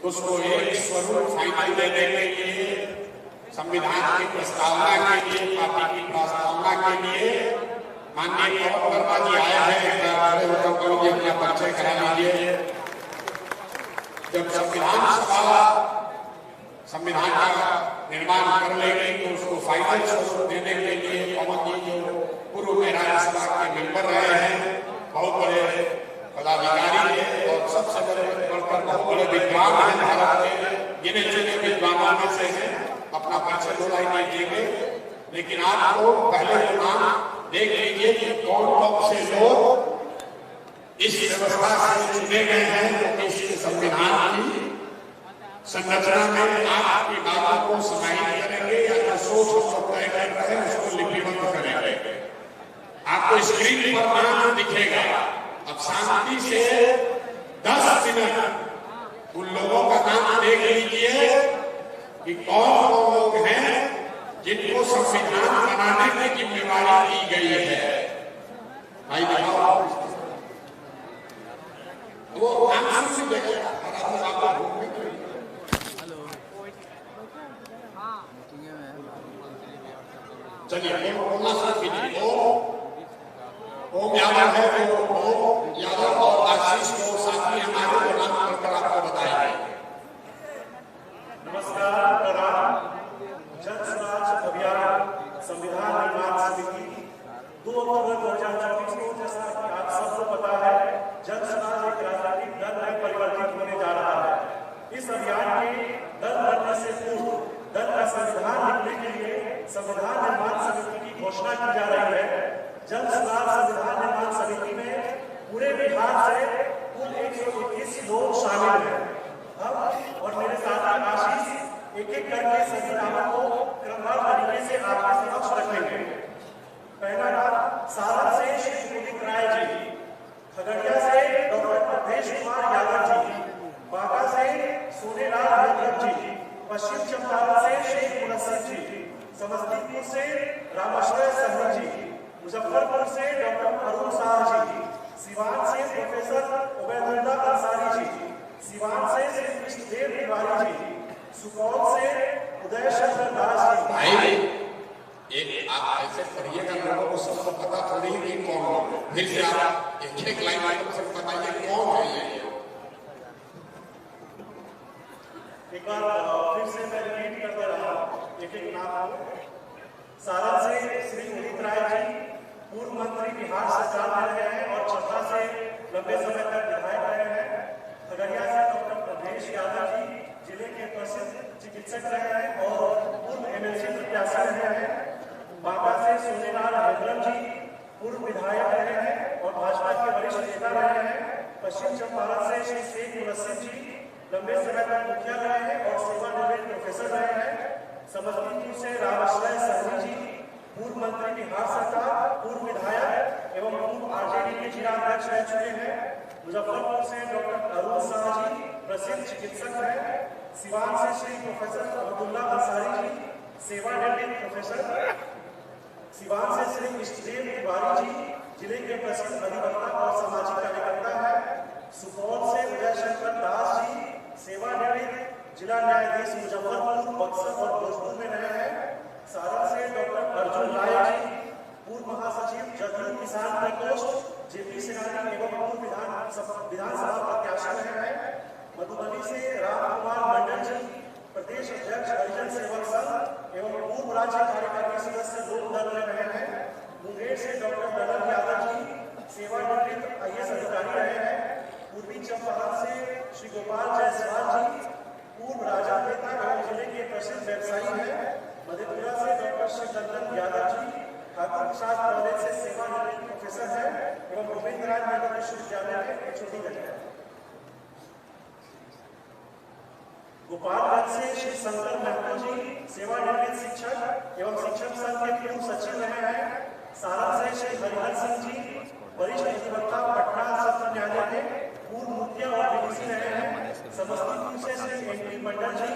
उसको एक स्वरूप फाइनल देने के लिए, संविधान की प्रस्तावना के लिए, पार्टी की प्रस्तावना के लिए माननीय पवन वर्मा जी आए हैं। खड़े होकर करो जी, अपना परिचय करा लीजिए। जब संविधान सभा संविधान का निर्माण कर लेंगे तो उसको फाइनल स्वरूप देने के लिए पवन जी जो पूर्व में राज्यसभा के मेंबर रहे हैं, बहुत बड़े पदाधिकारी हैं और सबसे बड़े बढ़कर बहुत बड़े विद्वान हैं भारत के, गिने चुने विद्वानों में से हैं। अपना परिचय दो लाइन नहीं देंगे, लेकिन आपको पहले तो नाम देख लीजिए कि कौन कौन से लोग इस व्यवस्था से चुने गए हैं जो इस संविधान की संरचना में आपकी बातों को समाहित करेंगे या जो सोच को तय कर रहे हैं उसको लिपिबद्ध करेंगे। आपको स्क्रीन पर नाम दिखेगा। अब शांति से 10 मिनट उन लोगों का नाम देख लीजिए कि कौन कौन लोग हैं जिनको संविधान बनाने की जिम्मेवारी दी गई है। भाई दिखाओ वो नाम से देखेगा। चलिए ओम यादव है, ओम यादव और आशीष को साथी हमारे नाम पढ़कर आपको बताएंगे। नमस्कार, प्रणाम। जन स्वराज अभियान संविधान निर्माण समिति 2 अक्टूबर 2024 को, जैसा कि आप सबको पता है, जन स्वराज एक राजनीतिक दल में परिवर्तित होने जा रहा है। इस अभियान के दल बनने से पूर्व दल का संविधान लिखने के लिए संविधान निर्माण समिति की घोषणा की जा रही है। जन स्वराज संविधान निर्माण समिति में पूरे बिहार से कुल 121 लोग शामिल हैं। हम और मेरे साथी आशीष एक एक करके सभी नामों को क्रमवार तरीके से आपके समक्ष रखेंगे। पहला नाम सारण से श्री उदित राय जी, खगड़िया से डॉक्टर प्रदेश कुमार यादव जी, बांका से सोनेलाल यादव जी, पश्चिम चंपारण से शेख मुनस्सिर जी, समस्तीपुर से रामाश्रय सहनी जी, मुजफ्फरपुर से डॉक्टर अरुण शाह जी, सिवान से प्रोफेसर उबैदुल्ला अंसारी जी, सिवान से श्री कृष्णदेव तिवारी जी, सुपौल से उदय शंकर दास जी। भाई एक आप ऐसे पढ़िएगा, लोगों को सबको पता थोड़ी ही कि कौन हो। फिर से आप एक लाइन से बताइए कौन है ये। एक बार फिर से मैं रिपीट कर दे रहा हूँ एक एक नाम। सारण से श्री उदित राय जी, पूर्व मंत्री बिहार सरकार में रहे हैं और छपरा से लंबे समय तक विधायक रहे हैं। खगड़िया से डॉक्टर प्रदेश यादव जी, जिले के प्रसिद्ध चिकित्सक रहे हैं और पूर्व एमएलसी प्रत्याशी रहे हैं। बांका से सोनेलाल यादव जी, पूर्व विधायक रहे हैं और भाजपा के वरिष्ठ नेता रहे हैं। पश्चिम चंपारण से श्री शेख मुनस्सिर जी, लंबे समय तक मुखिया रहे हैं और सेवानिवृत्त प्रोफेसर रहे हैं। समस्तीपुर से रामाश्रय सहनी जी, पूर्व मंत्री बिहार सरकार, पूर्व विधायक एवं पूर्व आरजेडी के जिला अध्यक्ष रह चुके हैं। मुजफ्फरपुर से डॉक्टर अरुण शाह जी, प्रसिद्ध चिकित्सक हैं। सिवान से श्री प्रोफेसर उबैदुल्ला अंसारी जी, सेवानिवृत्त प्रोफेसर। सिवान से श्री कृष्णदेव तिवारी जी, जिले के प्रसिद्ध अधिवक्ता और सामाजिक कार्यकर्ता है। सुपौल से उदय शंकर दास जी, सेवानिवृत्त, जिला न्यायाधीश मुजफ्फरपुर, बक्सर और भोजपुर में रहे हैं। सारण से डॉक्टर अर्जुन राय जी, पूर्व महासचिव जदयू किसान प्रकोष्ठ, जेपी सेनानी एवं पूर्व विधानसभा प्रत्याशी रहे हैं। मधुबनी से राम कुमार मंडल जी, प्रदेश अध्यक्ष हरिजन सेवक संघ एवं पूर्व राज्य कार्यकारिणी सदस्य लोक दल में रहे हैं। मुंगेर से डॉक्टर ललन यादव जी, सेवानिवृत्त IAS अधिकारी रहे हैं। पूर्वी चंपारण से श्री गोपाल जायसवाल जी, पूर्व राजद नेता एवं जिले के प्रसिद्ध व्यवसायी हैं। मधेपुरा से डॉक्टर शिवनंदन यादव जी, ठाकुर प्रसाद कॉलेज से सेवानिवृत्त प्रोफेसर हैं एवं भूपेंद्र राज मेडिकल विश्वविद्यालय के HOD रहे हैं। गोपालगंज से श्री शंकर महतो जी, सेवानिवृत्त शिक्षक एवं शिक्षक संघ के पूर्व सचिव रहे हैं। सारण से श्री हरिहर सिंह जी, वरिष्ठ अधिवक्ता, पटना सत्र न्यायालय के पूर्व मुखिया और डीसी रहे हैं। समस्तीपुर से श्री NP मंडल जी,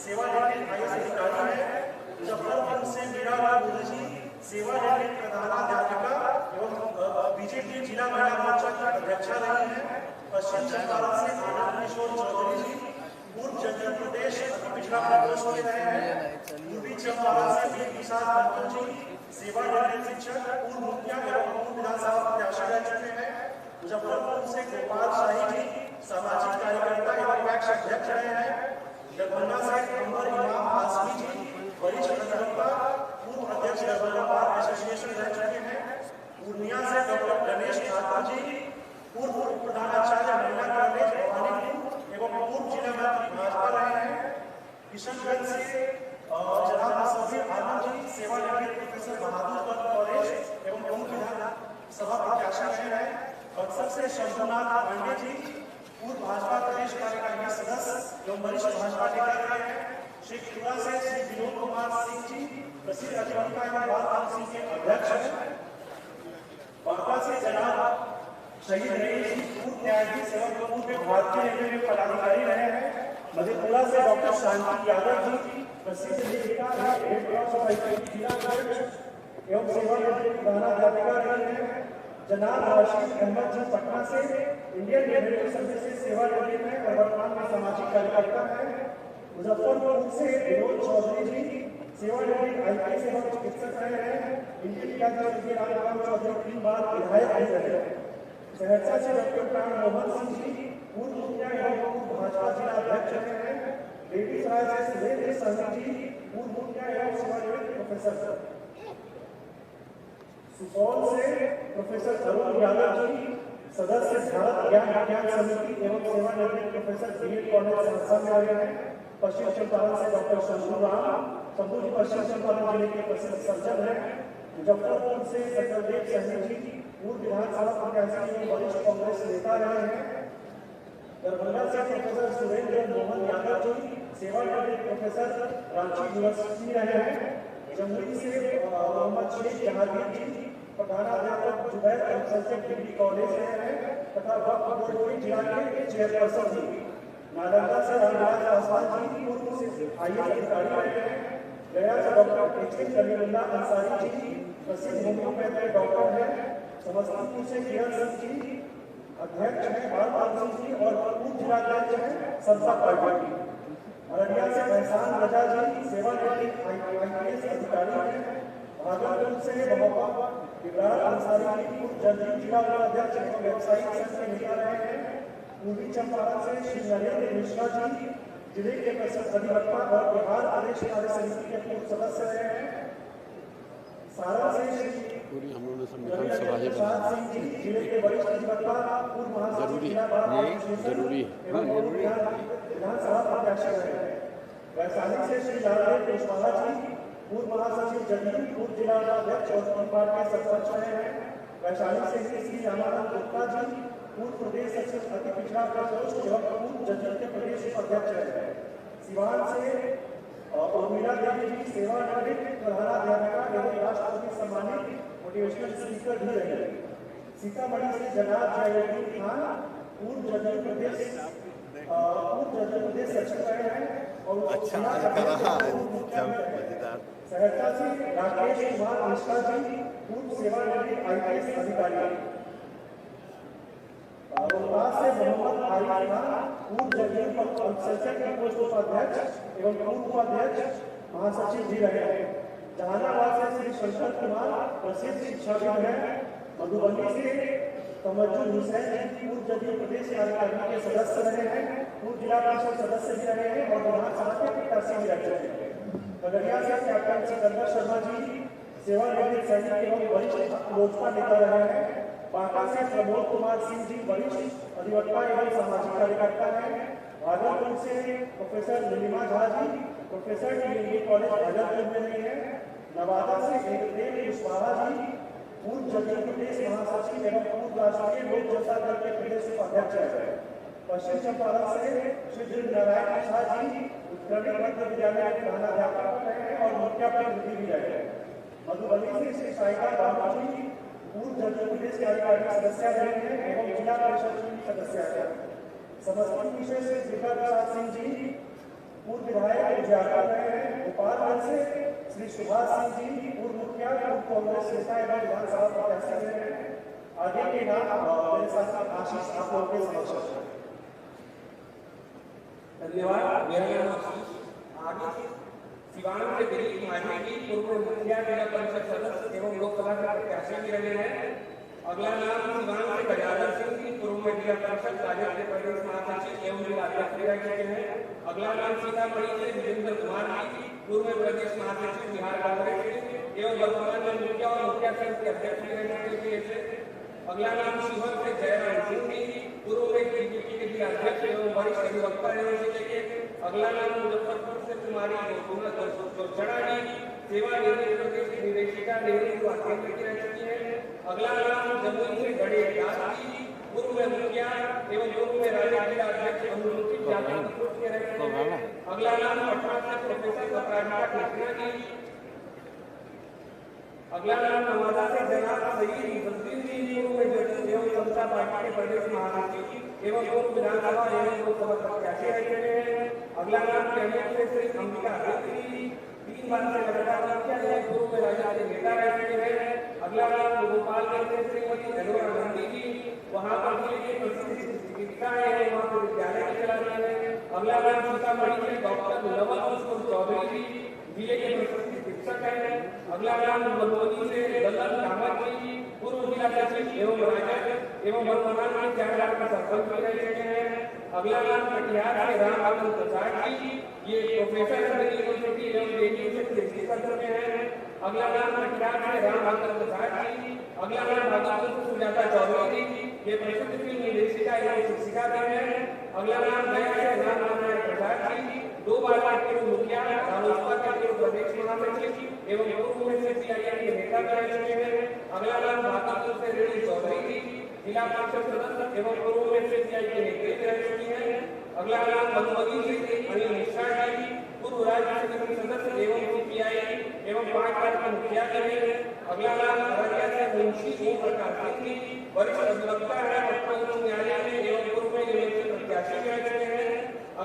सेवानिवृत्त IAS अधिकारी हैं। मुजफ्फरपुर से मीरा बाबू जी, सेवानिवृत्त प्रधानाध्यापिका एवं बीजेपी जिला महिला मोर्चा की अध्यक्षा रही हैं। पश्चिम चंपारण से आनंद किशोर चौधरी जी, पूर्व जदयू प्रदेश पिछड़ा प्रकोष्ठ में रहे हैं। पूर्वी चंपारण से वीर प्रसाद महतो जी, सेवानिवृत्त शिक्षक, पूर्व मुखिया एवं पूर्व विधानसभा प्रत्याशी रह चुके हैं। मुजफ्फरपुर से गोपाल शाही जी, सामाजिक कार्यकर्ता एवं पैक्स अध्यक्ष रहे हैं। दरभंगा से अंबर इमाम हाशमी जी वरिष्ठ अधिवक्ता पूर्व अध्यक्ष दरभंगा बार एसोसिएशन रह चुके हैं। पूर्णिया से डॉक्टर गणेश ठाकुर जी पूर्व प्रधानाचार्य महिला कॉलेज भवानीपुर एवं पूर्व जिला मंत्री भाजपा रहे हैं। किशनगंज से जनाब मुसफिर आलम जी सेवानिवृत्त प्रोफेसर बहादुर कॉलेज एवं पूर्व विधानसभा प्रत्याशी रहे हैं। बक्सर से शंभुनाथ पांडे जी पूर्व भाजपा प्रदेश कार्यकारिणी सदस्य एवं वरिष्ठ भाजपा नेता रहे हैं। शेखपुरा से श्री विनोद कुमार सिंह जी प्रसिद्ध अधिवक्ता एवं बार काउंसिल के अध्यक्ष हैं। बांका से जनाब शहीद रईस जी पूर्व न्यायाधीश एवं पूर्व भारतीय रेलवे में पदाधिकारी रहे हैं। मधेपुरा से डॉक्टर शांति यादव जी प्रसिद्ध लेखिका जिला अध्यक्ष एवं सेवानिवृत्त प्रधानाध्यापिका रहे हैं। जनाब राशिद अहमद जी पटना से इंडियन रेलवे सर्विसेज सेवानिवृत्त हैं और वर्तमान में सामाजिक कार्यकर्ता हैं। मुजफ्फरपुर से विनोद चौधरी जी सेवानिवृत्त आईपीएस एवं चिकित्सक रहे हैं। इंडियन कैबिनेट राम चौधरी 3 बार विधायक रहे हैं। सहरसा से डॉक्टर प्राण मोहन सिंह जी पूर्व मुखिया एवं पूर्व भाजपा जिला अध्यक्ष रहे हैं। बेगूसराय से सुरेंद्र साहनी जी पूर्व मुखिया एवं सेवानिवृत्त प्रोफेसर। सुपौल से प्रोफेसर अरुण यादव जी सदस्य भारत ज्ञान विज्ञान समिति एवं सेवानिवृत्त प्रोफेसर बीएड कॉलेज सहरसा में रहे हैं। पश्चिम चंपारण से डॉक्टर शंभू राम शंभू जी पश्चिम चंपारण जिले के प्रसिद्ध सर्जन हैं। मुजफ्फरपुर से सकलदेव सहनी जी पूर्व विधानसभा प्रत्याशी एवं वरिष्ठ कांग्रेस नेता रहे हैं। दरभंगा से प्रोफेसर सुरेंद्र मोहन यादव जी सेवानिवृत्त प्रोफेसर रांची यूनिवर्सिटी रहे हैं। जमुई से मोहम्मद शेख जहांगीर जी प्रधानाध्यापक जुबैर कंसल्टेंट डिग्री कॉलेज रहे हैं तथा वक्फ बोर्ड जिला के चेयरपर्सन जी। नालंदा से रामराज पासवान जी पूर्व से आईएएस अधिकारी रहे हैं। गया से डॉक्टर एच कलीमुल्लाह अंसारी जी प्रसिद्ध होम्योपैथ डॉक्टर हैं। समस्तीपुर से किरण सिंह जी अध्यक्ष हैं बार काउंसिल जी और पूर्व जिलाध्यक्ष हैं समता पार्टी। अररिया से एहसान रजा जी सेवानिवृत्त आईपीएस अधिकारी हैं। भागलपुर से मोहम्मद इब्राहिम अंसारी जी पूर्व जदयू जिला अध्यक्ष एवं व्यवसायिक संघ के नेता रहे हैं। पूर्वी चंपारण से श्री नरेंद्र मिश्रा जी जिले के प्रसिद्ध अधिवक्ता और बिहार प्रदेश कार्य समिति के पूर्व सदस्य रहे हैं। सारण से पूरी हम लोगों ने संविधान सभा ही सिंह जी जिले के वरिष्ठ अधिवक्ता पूर्व महासचिव जरूरी विधानसभा प्रत्याशी रहे हैं। वैशाली से श्री लालदेव कुशवाहा जी पूर्व महासचिव जदयू पूर्व जिला अध्यक्ष और परिवार के सरपंच रहे हैं। वैशाली से श्री रामानंद गुप्ता जी पूर्व प्रदेश सचिव अति पिछड़ा प्रकोष्ठ एवं पूर्व जदयू के प्रदेश अध्यक्ष रहे हैं। सिवान से उर्मिला देवी जी सेवानिवृत्त प्रधानाध्यापिका एवं राष्ट्रपति सम्मानित मोटिवेशनल स्पीकर भी रहे हैं। सीतामढ़ी से जनाब जयउद्दीन खान पूर्व जदयू प्रदेश सचिव रहे हैं और सहरसा से राकेश कुमार मिश्रा जी पूर्व सेवानिवृत्त आईपीएस अधिकारी। रोहतास से मोहम्मद आरिफ खान पूर्व जदयू कंसल्टेंट के पोस्ट उपाध्यक्ष एवं पूर्व उपाध्यक्ष महासचिव भी रहे हैं। जहानाबाद से श्री शंकर कुमार प्रसिद्ध शिक्षाविद हैं। मधुबनी से तमज्जुल हुसैन जी पूर्व जदयू प्रदेश कार्यकारिणी के सदस्य रहे हैं। पूर्व जिला परिषद सदस्य भी रहे हैं और विधानसभा के प्रत्याशी भी रह चुके हैं। खगड़िया से कैप्टन सिकंदर शर्मा जी सेवानिवृत्त सैनिक एवं वरिष्ठ लोजपा नेता रहे हैं। बांका से प्रमोद कुमार सिंह जी वरिष्ठ अधिवक्ता एवं सामाजिक कार्यकर्ता हैं। भागलपुर से professor Nilima Jha ji professor DND college Bhagalpur में रहे हैं। नवादा से एकदेव कुशवाहा जी पूर्व जदयू प्रदेश महासचिव एवं पूर्व राष्ट्रीय लोक जनता दल के प्रदेश उपाध्यक्ष रहे हैं। पश्चिम चंपारण से श्री नारायण झा जी उत्कर्णी मध्य विद्यालय के प्रधानाध्यापक रहे हैं और मुखिया प्रतिनिधि भी रहे हैं। मधुबनी से श्री साइका राम जी पूर्व जदयू प्रदेश कार्यकारिणी सदस्य रहे हैं एवं जिला परिषद सदस्य हैं। समस्तीपुर से श्री प्रसाद सिंह जी पूर्व विधायक उजियारपुर रहे हैं। गोपालगंज से श्री सुभाष सिंह जी पूर्व मुखिया पूर्व कांग्रेस नेता एवं विधानसभा प्रत्याशी रहे हैं। आगे के नाम मेरे साथ आशीष आप लोगों के समक्ष है। धन्यवाद। मेरा नाम आशीष आगे सिवान के दिलीप मांझी जी पूर्व मुखिया जिला परिषद सदस्य एवं लोकसभा के प्रत्याशी भी रहे हैं। अगला नाम सिवान से गजानन सिंह जी पूर्व जिला परिषद राजद के प्रदेश महासचिव एवं जिला अध्यक्ष रह चुके हैं। अगला नाम सीतामढ़ी से वीरेंद्र कुमार जी, पूर्व प्रदेश महासचिव बिहार कांग्रेस एवं वर्तमान में मुखिया और मुखिया संघ के अध्यक्ष रहने के लिए। अगला नाम शिवहर से जयराम सिंह जी, पूर्व में बीजेपी के जिला अध्यक्ष एवं वरिष्ठ अधिवक्ता रहे जिले के। अगला नाम मुजफ्फरपुर से कुमारी चौचड़ा जी, सेवानिवृत्त प्रदेश निदेशिका नेहरू केंद्र की रह चुकी है। अगला नाम जमुई से गणेश दास जी, पूर्व में मुखिया एवं पूर्व में राज्य जिला अध्यक्ष अनुसूचित जाति के रह चुके हैं। अगला नाम पटना से प्रोफेसर अपराजिता कृष्णा जी। अगला नाम नवादा से जनाब सईद मुफद्दिल जी, पूर्व में जदयू एवं समता पार्टी के प्रदेश महासचिव एवं पूर्व विधानसभा एवं लोकसभा प्रत्याशी रह चुके हैं। अगला नाम कैमूर से श्री अंबिका जी, 3 बार से लगातार मुखिया एवं पूर्व में राजनीतिक नेता रह चुके हैं। अगला नाम गोपालगंज से श्रीमती एलोरा गांधी जी, वहां पर जिले के प्रसिद्ध चिकित्सा एवं वहां पर विद्यालय चलाते हैं। अगला नाम सीतामढ़ी से डॉक्टर नवल किशोर चौधरी जी, जिले के प्रसिद्ध शिक्षक हैं। अगला नाम मधुबनी से दलत कामत जी, पूर्व जिला सचिव एवं राजद एवं वर्तमान में 4 बार के सरपंच भी रह चुके हैं। अगला नाम कटिहार से राम आनंद प्रसाद जी, ये प्रोफेसर यूनिवर्सिटी एवं जेडीयू से पीएचडी कर चुके हैं। अगला नाम कटिहार से राम आनंद प्रसाद जी। अगला नाम भागलपुर से सुजाता चौधरी जी, ये प्रसिद्ध फिल्म निर्देशिका एवं शिक्षिका भी हैं। अगला नाम गया से राम नारायण प्रसाद जी, 2 बार के पूर्व मुखिया, रालोसपा के पूर्व प्रदेश महासचिव एवं पूर्व में सीपीआईएम के नेता भी रह चुके हैं। अगला नाम भागलपुर से रेणु चौधरी जी, जिला परिषद सदस्य एवं पूर्व में सीपीआई के नेता रह चुकी हैं। अगला नाम मधुबनी से अनिल मिश्रा जी, पूर्व राज्य समिति सदस्य एवं सीपीआई एवं 5 बार के मुखिया रहे हैं। अगला नाम अररिया से मुंशी ओम प्रकाश सिंह जी, वरिष्ठ अधिवक्ता है, पटना उच्च न्यायालय में एवं पूर्व में यूनिवर्सिटी प्रत्याशी रह चुके हैं।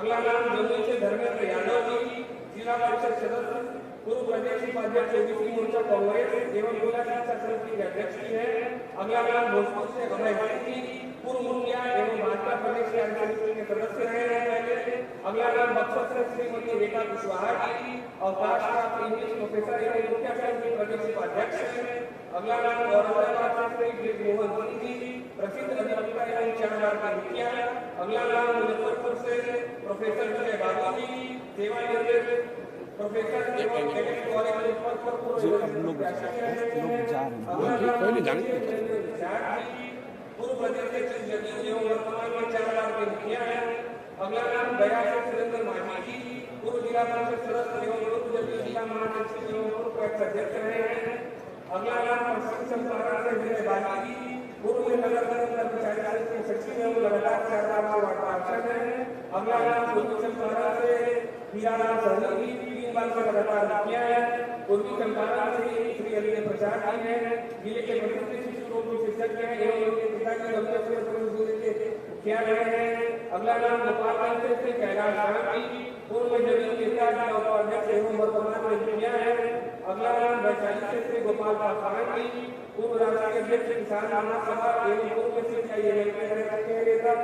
अगला नाम जमुई से धर्मेंद्र यादव जी, जिला परिषद सदस्य, पूर्व प्रदेश उपाध्यक्ष ओबीसी मोर्चा कांग्रेस एवं जिला शिक्षा समिति के अध्यक्ष भी हैं। अगला नाम भोजपुर से अभय सिंह जी, पूर्व मुखिया एवं भाजपा प्रदेश कार्यसमिति के सदस्य रहे हैं पहले। अगला नाम बक्सर से श्रीमती रेखा कुशवाहा जी, अवकाश प्राप्त इंग्लिश प्रोफेसर एवं मुखिया समिति प्रदेश उपाध्यक्ष हैं। अगला नाम औरंगाबाद से श्री ब्रिजमोहन सिंह जी, प्रसिद्ध अधिवक्ता एवं 4 बार के मुखिया। अगला नाम मुजफ्फरपुर से प्रोफेसर विजय बाबू जी, सेवानिवृत्त प्रोफेसर एवं केमिस्ट कॉलेज मुजफ्फरपुर जो अब लोग जा रहे हैं कोई नहीं जानते। पूर्व प्रदेश के चीफ जस्टिस एवं वर्तमान में 4 बार के मुखिया हैं। अगला नाम गया से सुरेंद्र मांझी जी, पूर्व जिला परिषद सदस्य एवं पूर्व जदयू जिला महासचिव एवं पूर्व पैक्स अध्यक्ष रहे हैं। अगला नाम पश्चिम चंपारण से विजय बाजी जी, पूर्व में नगर निगम कर्मचारी संघ के सचिव एवं लगातार 4 बार के वार्ड पार्षद हैं। अगला नाम पूर्वी चंपारण से हीरालाल सहनी जी, 3 बार से लगातार मुखिया है। पूर्वी चंपारण से श्री अलीय प्रसाद जी हैं, जिले के प्रसिद्ध शिशु रोग विशेषज्ञ हैं एवं उनके पिता की जिले के मुखिया रहे हैं। अगला नाम गोपालगंज से श्री कैलाश राम जी, पूर्व में जदयू नेता जिला उपाध्यक्ष एवं वर्तमान में मुखिया है। अगला नाम वैशाली से श्री गोपाल पासवान जी, पूर्व राष्ट्रीय अध्यक्ष किसान महासभा एवं पूर्व में सीपीआईएम के नेता,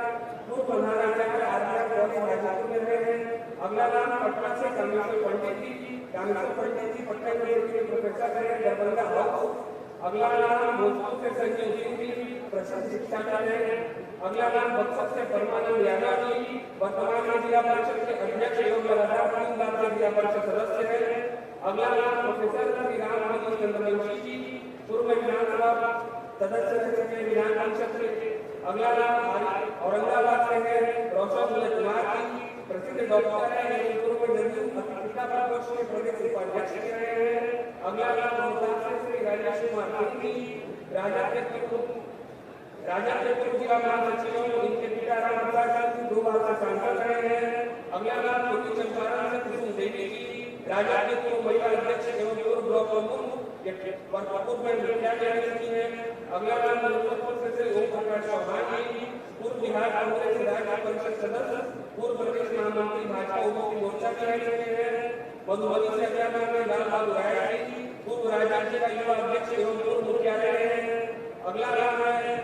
पूर्व प्रधानाचार्य आरआर कॉलेज राजस्थान में रहे हैं। अगला नाम पटना से कामेश्वर पंडित जी, पटना यूनिवर्सिटी के प्रोफेसर हैं, दरभंगा हाउस। अगला नाम भोजपुर से संजय सिंह जी, प्रसिद्ध शिक्षक हैं। अगला नाम बक्सर से परमानंद यादव जी, वर्तमान में जिला परिषद के अध्यक्ष एवं लगातार 3 बार के जिला परिषद सदस्य हैं। अगला नाम प्रोफेसर श्री राम चंद्रवंशी जी, पूर्व विधानसभा सदस्य रह चुके विधान परिषद से। अगला नाम औरंगाबाद से है रोशन कुमार जी, प्रसिद्ध डॉक्टर है, पूर्व जदयू अतिरिक्त पक्ष के प्रदेश उपाध्यक्ष रहे हैं। अगला नाम रोहतास से श्री राजेश कुमार सिंह जी, राजद के पूर्व जिला महासचिव, इनके पिता राम प्रसाद जी 2 बार से सांसद रहे हैं। अगला नाम पूर्वी चंपारण से कुसुम देवी जी, राजद के पूर्व महिला अध्यक्ष एवं पूर्व ब्लॉक प्रमुख वर्तमान में मुखिया रह चुकी है। अगला नाम मुजफ्फरपुर से श्री ओम प्रकाश चौहान जी, पूर्व बिहार कांग्रेस राज्य परिषद सदस्य, पूर्व प्रदेश महामंत्री भाजपा ओबीसी मोर्चा के रह चुके हैं। मधुबनी से अगला नाम है लाल बाबू राय जी, पूर्व राज्य जिला युवा अध्यक्ष एवं पूर्व मुखिया रहे हैं। अगला नाम है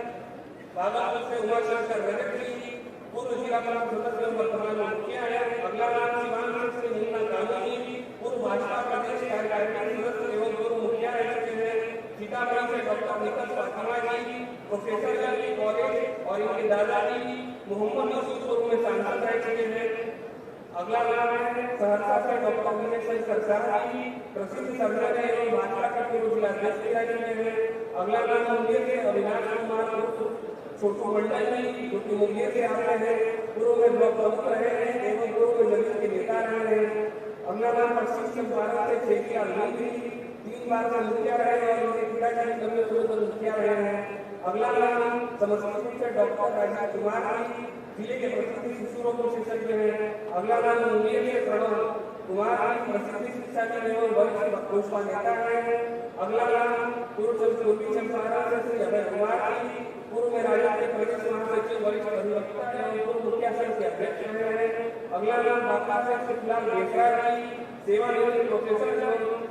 भागलपुर से उमाशंकर रजक जी, पूर्व जिला परिषद सदस्य एवं वर्तमान में मुखिया है। अगला नाम सिवान से नीलमा कानू जी, पूर्व भाजपा प्रदेश कार्यकारिणी सदस्य एवं पूर्व मुखिया रह चुके हैं। सीतामढ़ी से डॉक्टर निकट फातिमा जी, प्रोफेसर कॉलेज और इनके दादाजी मोहम्मद यूसुफ पूर्व में सांसद रह चुके हैं। अगला नाम है सहरसा से डॉक्टर विजय सरकार जी, प्रसिद्ध संगठन एवं भाजपा का पूर्व जिलाध्यक्ष रहे हैं। अगला नाम मुंगेर से अविनाश कुमार छोटू मंडल जी, जो कि मुंगेर से आते हैं, पूर्व में ब्लॉक प्रमुख रहे हैं एवं पूर्व में जमीन के नेता रहे हैं। अगला नाम पश्चिम चंपारण से छेकी अरविंद जी, 3 बार से मुखिया रहे और उनके पिताजी भी कभी तो मुखिया रहे हैं। अगला नाम समस्तीपुर से डॉक्टर राजीव कुमार जी, जिले के प्रसिद्ध शिशु रोग विशेषज्ञ हैं। अगला नाम मुंगेर से प्रणव कुमार जी, प्रसिद्ध शिक्षाविद एवं वरिष्ठ भाजपा नेता हैं। अगला नाम पूर्वी चंपारण से श्री अभय कुमार जी, पूर्व में राजद के प्रदेश महासचिव वरिष्ठ अधिवक्ता एवं पूर्व मुखिया संघ के अध्यक्ष रहे हैं। अगला नाम बांका से शिवलाल बेसरा जी, सेवानिवृत्त प्रोफेसर एवं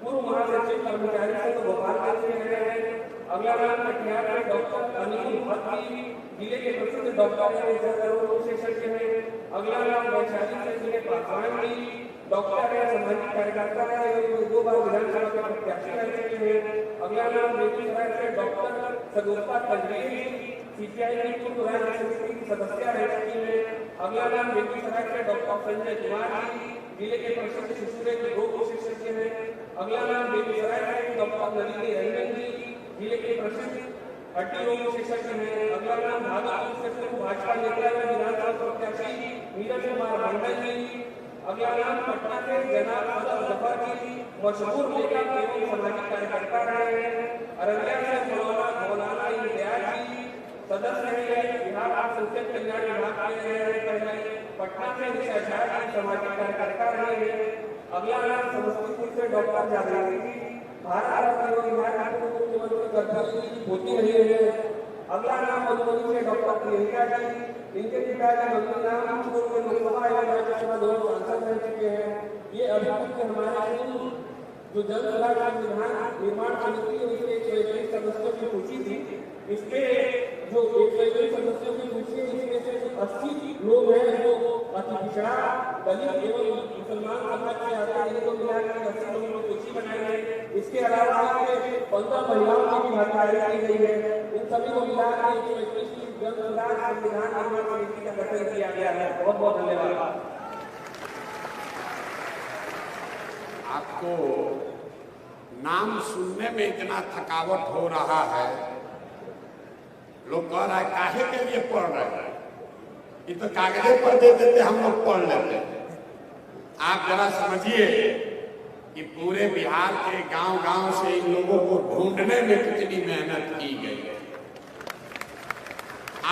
पूर्व महासचिव कर्मचारी संघ गोपालगंज के रहे हैं। अगला नाम कटिहार में डॉक्टर अनिल भट्ट जी, जिले के प्रसिद्ध डॉक्टर एवं विशेषज्ञ हैं। अगला नाम वैशाली से जिले पासवान जी, डॉक्टर है, सामाजिक कार्यकर्ता है एवं 2 बार विधानसभा के प्रत्याशी रह चुके हैं। अगला नाम बेगूसराय से डॉक्टर सगुफ्ता तंजीर जी, सीपीआई की पूर्व राज्य समिति की सदस्य रह चुकी हैं। अगला नाम बेगूसराय से डॉक्टर संजय कुमार जी, जिले के प्रसिद्ध शिशु रोग विशेषज्ञ हैं। अगला नाम बेगूसराय से डॉक्टर नलिनी रंजन जी, जिले के प्रसिद्ध हड्डी रोग विशेषज्ञ हैं। अगला नाम भागलपुर से भाजपा नेता एवं विधानसभा प्रत्याशी नीरज कुमार मंडल जी। अगला नाम पटना से जनाब सदर जफर जी, मशहूर लेखक एवं सामाजिक कार्यकर्ता रहे हैं। अररिया से मौलाना इम्तियाज जी, सदस्य हैं बिहार संसद कल्याण विभाग के रहे हैं। पटना से निशा झा जी, सामाजिक कार्यकर्ता रहे हैं। अगला नाम समस्तीपुर से डॉक्टर जागृति जी, भारत रत्न एवं बिहार के मुख्यमंत्री कर्तव्य की पोती रही है। अगला नाम मधुबनी से डॉक्टर प्रियंका जी, इनके पिताजी मंगल नाम पूर्व में लोकसभा एवं राज्यसभा दोनों सांसद रह चुके हैं। ये अभी तक हमारे जो जन सुधार संविधान निर्माण समिति है उसके 121 सदस्यों की सूची थी। इसके जो 121 सदस्यों की सूची है इसमें से 80 लोग हैं जो अति पिछड़ा दलित एवं मुसलमान समाज से आते हैं, इनको मिला कर 80 लोगों की सूची बनाई है। इसके अलावा 15 महिलाओं की भी भागीदारी की गई है। इन सभी को मिलाकर 121 जन सुधार संविधान निर्माण समिति का गठन किया गया है। बहुत बहुत धन्यवाद। आपको नाम सुनने में इतना थकावट हो रहा है, लोग कह रहा है काहे के लिए पढ़ रहे हैं, ये तो कागजे पर दे देते हम लोग पढ़ लेते। आप जरा समझिए कि पूरे बिहार के गांव-गांव से इन लोगों को ढूंढने में कितनी मेहनत की गई है।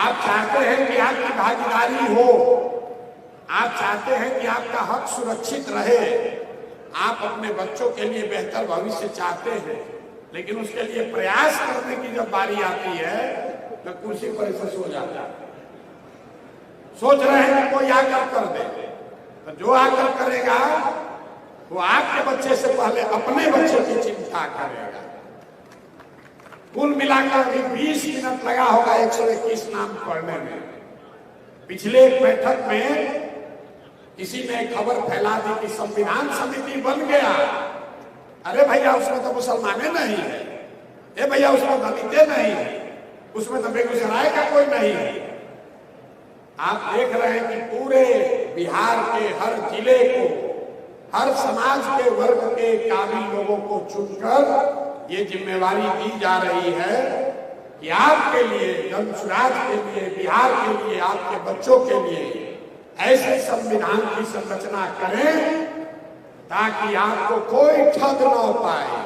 आप चाहते हैं कि आपकी भागीदारी हो, आप चाहते हैं कि आपका हक सुरक्षित रहे, आप अपने बच्चों के लिए बेहतर भविष्य चाहते हैं, लेकिन उसके लिए प्रयास करने की जब बारी आती है तो कुर्सी पर ऐसे सो जाता है। सोच रहे हैं कि कोई आकर कर दे, तो जो आकर करेगा वो आपके बच्चे से पहले अपने बच्चे की चिंता करेगा। कुल मिलाकर भी 20 मिनट लगा होगा 121 नाम पढ़ने में। पिछले एक बैठक में किसी ने खबर फैला दी कि संविधान समिति बन गया। अरे भैया उसमें तो मुसलमाने नहीं है, ए भैया उसमें दलिते नहीं है, उसमें तो बेगूसराय का कोई नहीं है। आप देख रहे हैं कि पूरे बिहार के हर जिले को, हर समाज के वर्ग के काबिल लोगों को चुनकर ये जिम्मेवारी दी जा रही है कि आपके लिए, जनसुराज के लिए, बिहार के लिए, आपके बच्चों के लिए ऐसे संविधान की संरचना करें ताकि आपको कोई ठग न पाए।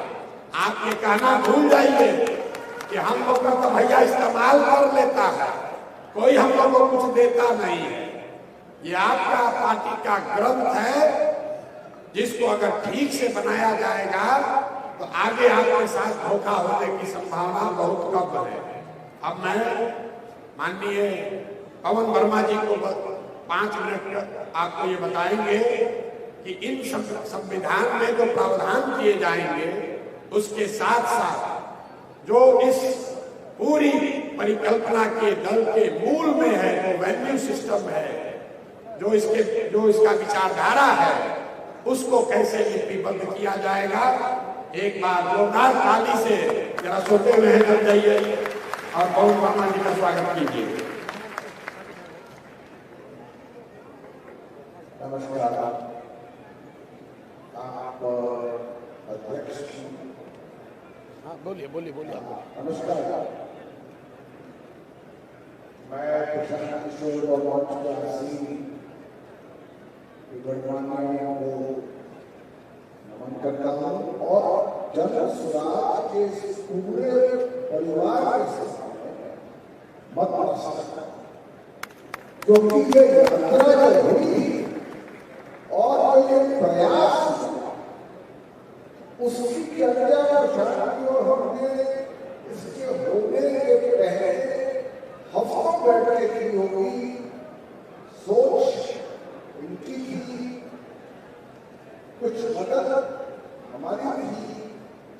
आप ये कहना भूल जाइए कि हम लोग का तो भैया इस्तेमाल कर लेता है, कोई हम लोग को कुछ देता नहीं है। ये आपका पार्टी का ग्रंथ है जिसको अगर ठीक से बनाया जाएगा तो आगे आपके साथ धोखा होने की संभावना बहुत कम है। अब मैं माननीय पवन वर्मा जी को 5 मिनट आपको ये बताएंगे कि इन संविधान में जो प्रावधान किए जाएंगे उसके साथ साथ जो इस पूरी परिकल्पना के दल के मूल में है, जो वैल्यू सिस्टम है, जो इसका विचारधारा है, उसको कैसे लिपिबद्ध किया जाएगा। एक बार जोरदार ताली से जरा सोते हुए जल जाइए और पवन वर्मा जी का स्वागत कीजिए। नमस्कार। आप अध्यक्ष, हाँ बोलिए बोलिए बोलिए आप बोलिए। नमस्कार। मैं प्रशांत किशोर और मंच के आसीन गणमान्यों को नमन करता हूँ और जन स्वराज के पूरे परिवार के साथ मत प्रस्ताव क्योंकि ये यात्रा जो हुई और जो ये प्रयास उसकी चर्चा प्रशांत और हमने इसके होने के पहले हफ्तों बैठ के की होगी, सोच इनकी थी, कुछ मदद हमारी थी,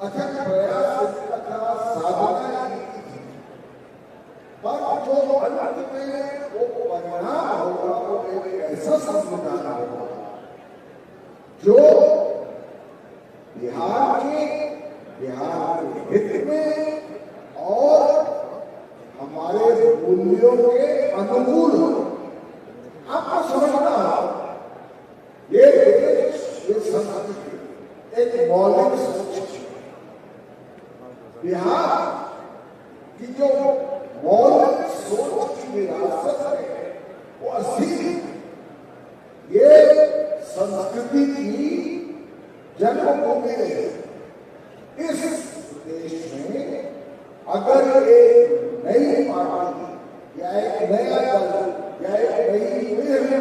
अथक प्रयास तथा साधना इनकी थी, पर जो अंत में वो परिणाम होगा वो एक ऐसा संविधान होगा जो बिहार के हित में और हमारे मूल्यों के अनुकूल आपको समझना होगा। ये देश, ये संस्कृति एक मौलिक सोच है। बिहार की जो मौलिक सोच की विरासत है वो असीम, ये संस्कृति की जन्मभूमि है। इस देश में अगर एक नई पार्टी या एक नया दल या एक नई पीढ़ी,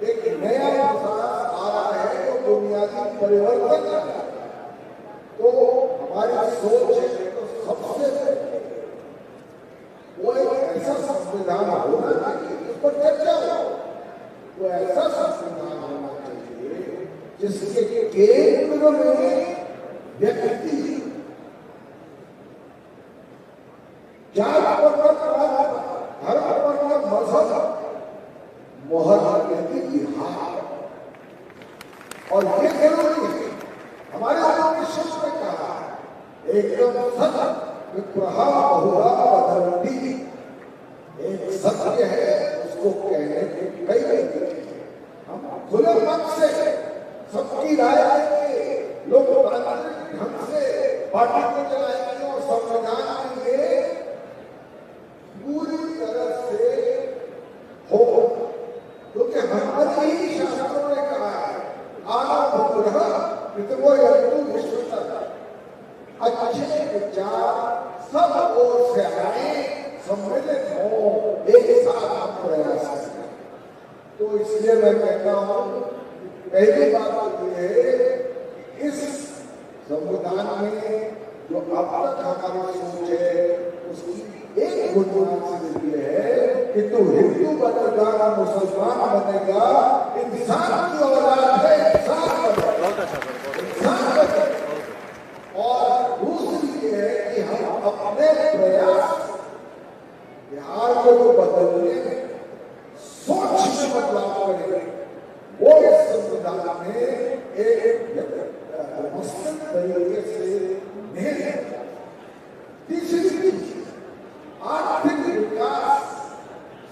एक नया विकास आ रहा है तो बुनियादी परिवर्तन आ रहा है, तो हमारी सोच है तो सबसे वो एक ऐसा संविधान होना चाहिए उस पर चर्चा हो, वो ऐसा संविधान होना चाहिए जिसके केंद्र में व्यक्ति जात पर धर्म पर मजहब मोहर कहते बिहार, और ये जरूरी है। हमारे लोगों शिष्य ने कहा एकदम सत्य विप्रहा बहुरा बदलती, एक सत्य है उसको कहने के कई तरीके हैं। हम खुले मन से सबकी राय लेंगे, लोकतांत्रिक ढंग से पार्टी को चलाएंगे और संविधान देंगे, पूरी तरह से हो, क्योंकि हमारे ही शास्त्रों ने कहा है आनंद अच्छे विचार सब ओर से आए, सम्मिलित हो, एक साथ प्रयास करें। तो इसलिए मैं कहता हूँ पहली बात तो ये है इस संविधान में जो अब तक हमारी सोच है उसकी एक बुनियाद ये है कि तू हिंदू बनेगा, मुसलमान बनेगा, इंसान की औलाद है, इंसान बनेगा। और दूसरी ये है कि हम अपने प्रयास बिहार को जो बदलने में सोच में बदलाव करेंगे, वो इस संविधान में एक व्यवस्थित तरीके से नहीं। तीसरी आर्थिक विकास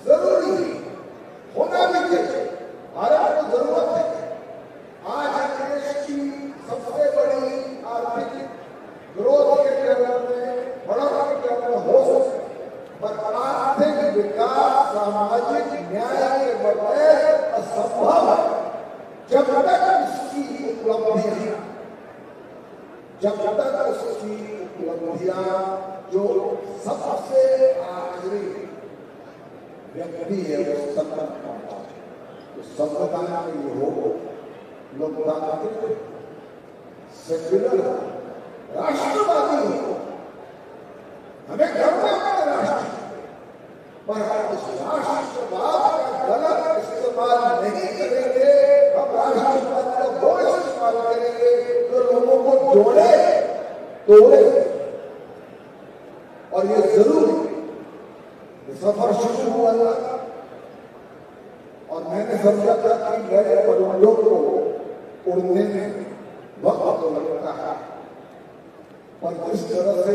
जरूरी होना भी चाहिए, भारत को जरूरत है। आज देश की सबसे बड़ी आर्थिक ग्रोथ के लेवल में बढ़ोतरी के लेवल में हो सकता है, पर आर्थिक विकास सामाजिक न्याय के बगैर असंभव है। जब तक उसकी उपलब्धियां जो सबसे आखिरी व्यक्ति है उस तक पहुंचा, तो संविधान में ये हो लोकतांत्रिक सेक्युलर राष्ट्रवादी हो, हमें गर्व है राष्ट्र, पर हम उस राष्ट्रवाद का गलत इस्तेमाल नहीं करेंगे। हम राष्ट्रवाद का वो इस्तेमाल करेंगे जो लोगों को जोड़े तोड़े। और ये जरूर सफर शुरू हुआ था और मैंने समझा था कि नए परिवारों को उड़ने में वक्त तो लगता है, पर जिस तरह से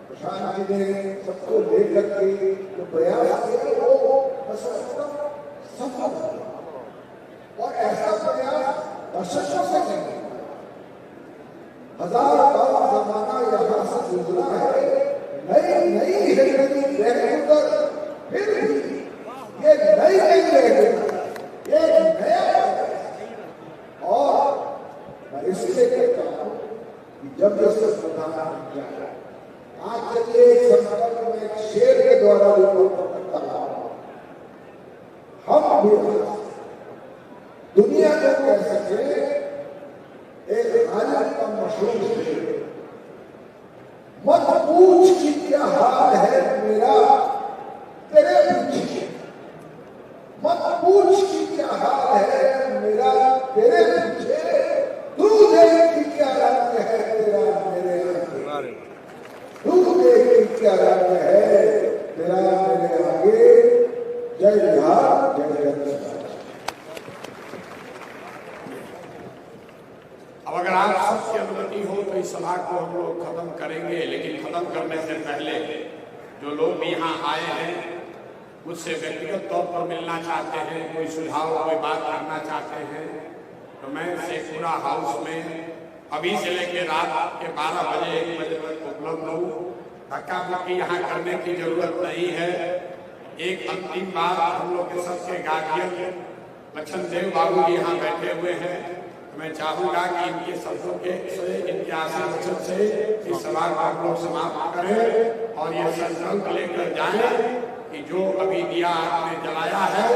प्रशांत जी ने सबको लेकर के जो प्रयास किया वो सफल दशकों से नहीं, हजार बार जमाना यहाँ से गुजरा है, नई नई जिंदगी रह गुजर, फिर भी ये नई नई रह गुजर, एक नया। और मैं इसलिए कहता हूँ कि जब जैसे प्रधान किया आज चलिए संकल्प में एक शेर के द्वारा हम भी दुनिया को कह सके एक गालिब का मशहूर शेर, मत पूछ कि क्या हाल है मेरा तेरे पीछे, मत पूछ कि क्या हाल है मेरा तेरे पीछे, तू देख कि क्या रंग है तेरा मेरे आगे, तू देख कि क्या रंग है तेरा मेरे आगे। जय बिहार, जय जगत। अब अगर आप सबकी अनुमति हो तो इस सभा को हम लोग खत्म करेंगे, लेकिन खत्म करने से पहले जो लोग भी यहाँ आए हैं मुझसे व्यक्तिगत तौर पर मिलना चाहते हैं, कोई सुझाव कोई बात करना चाहते हैं, तो मैं शेखपुरा हाउस में अभी से लेकर रात के 12 बजे 1 बजे तक उपलब्ध हूँ। धक्का मुक्की यहाँ करने की जरूरत नहीं है। एक अंतिम बार हम लोग के सबके गार्जियन लक्ष्मण देव बाबू जी यहाँ बैठे हुए हैं, मैं चाहूंगा कि इनके शब्दों के से, इनके आशीर्वचन से इस सभा को हम लोग समाप्त करें और ये संकल्प लेकर जाएं कि जो अभी दिया आपने जलाया है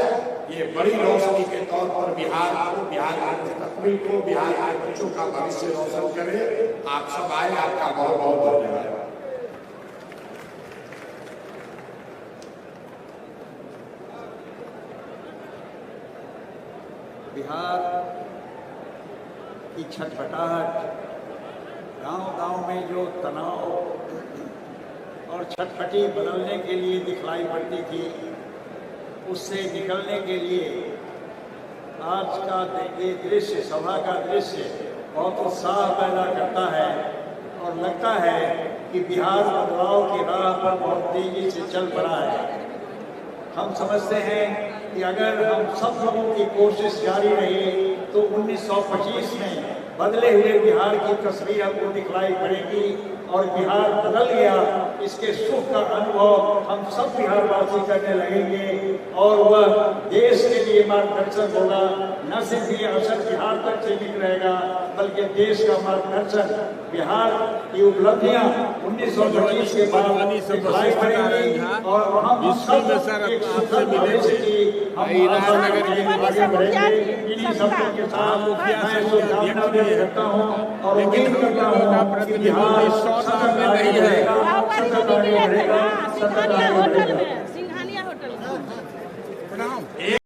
ये बड़ी रोशनी के तौर पर बिहार को, बिहार के मुस्तकबिल को, बिहार के बच्चों का भविष्य रोशन करे। आप सब आए, आपका बहुत बहुत धन्यवाद। बिहार की छटपटाहट, गांव-गांव में जो तनाव और छटपटी बदलने के लिए दिखलाई पड़ती थी, उससे निकलने के लिए आज का ये दृश्य, सभा का दृश्य बहुत उत्साह पैदा करता है और लगता है कि बिहार बदलाव की राह पर बहुत तेजी से चल पड़ा है। हम समझते हैं कि अगर हम सब लोगों की कोशिश जारी रही तो 1925 में बदले हुए बिहार की तस्वीर हमको दिखलाई पड़ेगी और बिहार बदल गया, इसके सुख का अनुभव हम सब बिहारवासी करने लगेंगे और वह देश के लिए मार्गदर्शक होगा। न सिर्फ ये असर बिहार तक सीमित रहेगा बल्कि देश का मार्गदर्शन, बिहार की उपलब्धियां 1925 के बाद दिखलाई पड़ेंगी और हम सब एक सुंदर भविष्य की हम आगे बढ़ेंगे। इन्हीं शब्दों के साथ मैं शुभकामना व्यक्त करता हूँ और उम्मीद करता हूँ कि बिहार सतत आगे बढ़ेगा, सतत आगे बढ़ेगा, सतत आगे बढ़ेगा।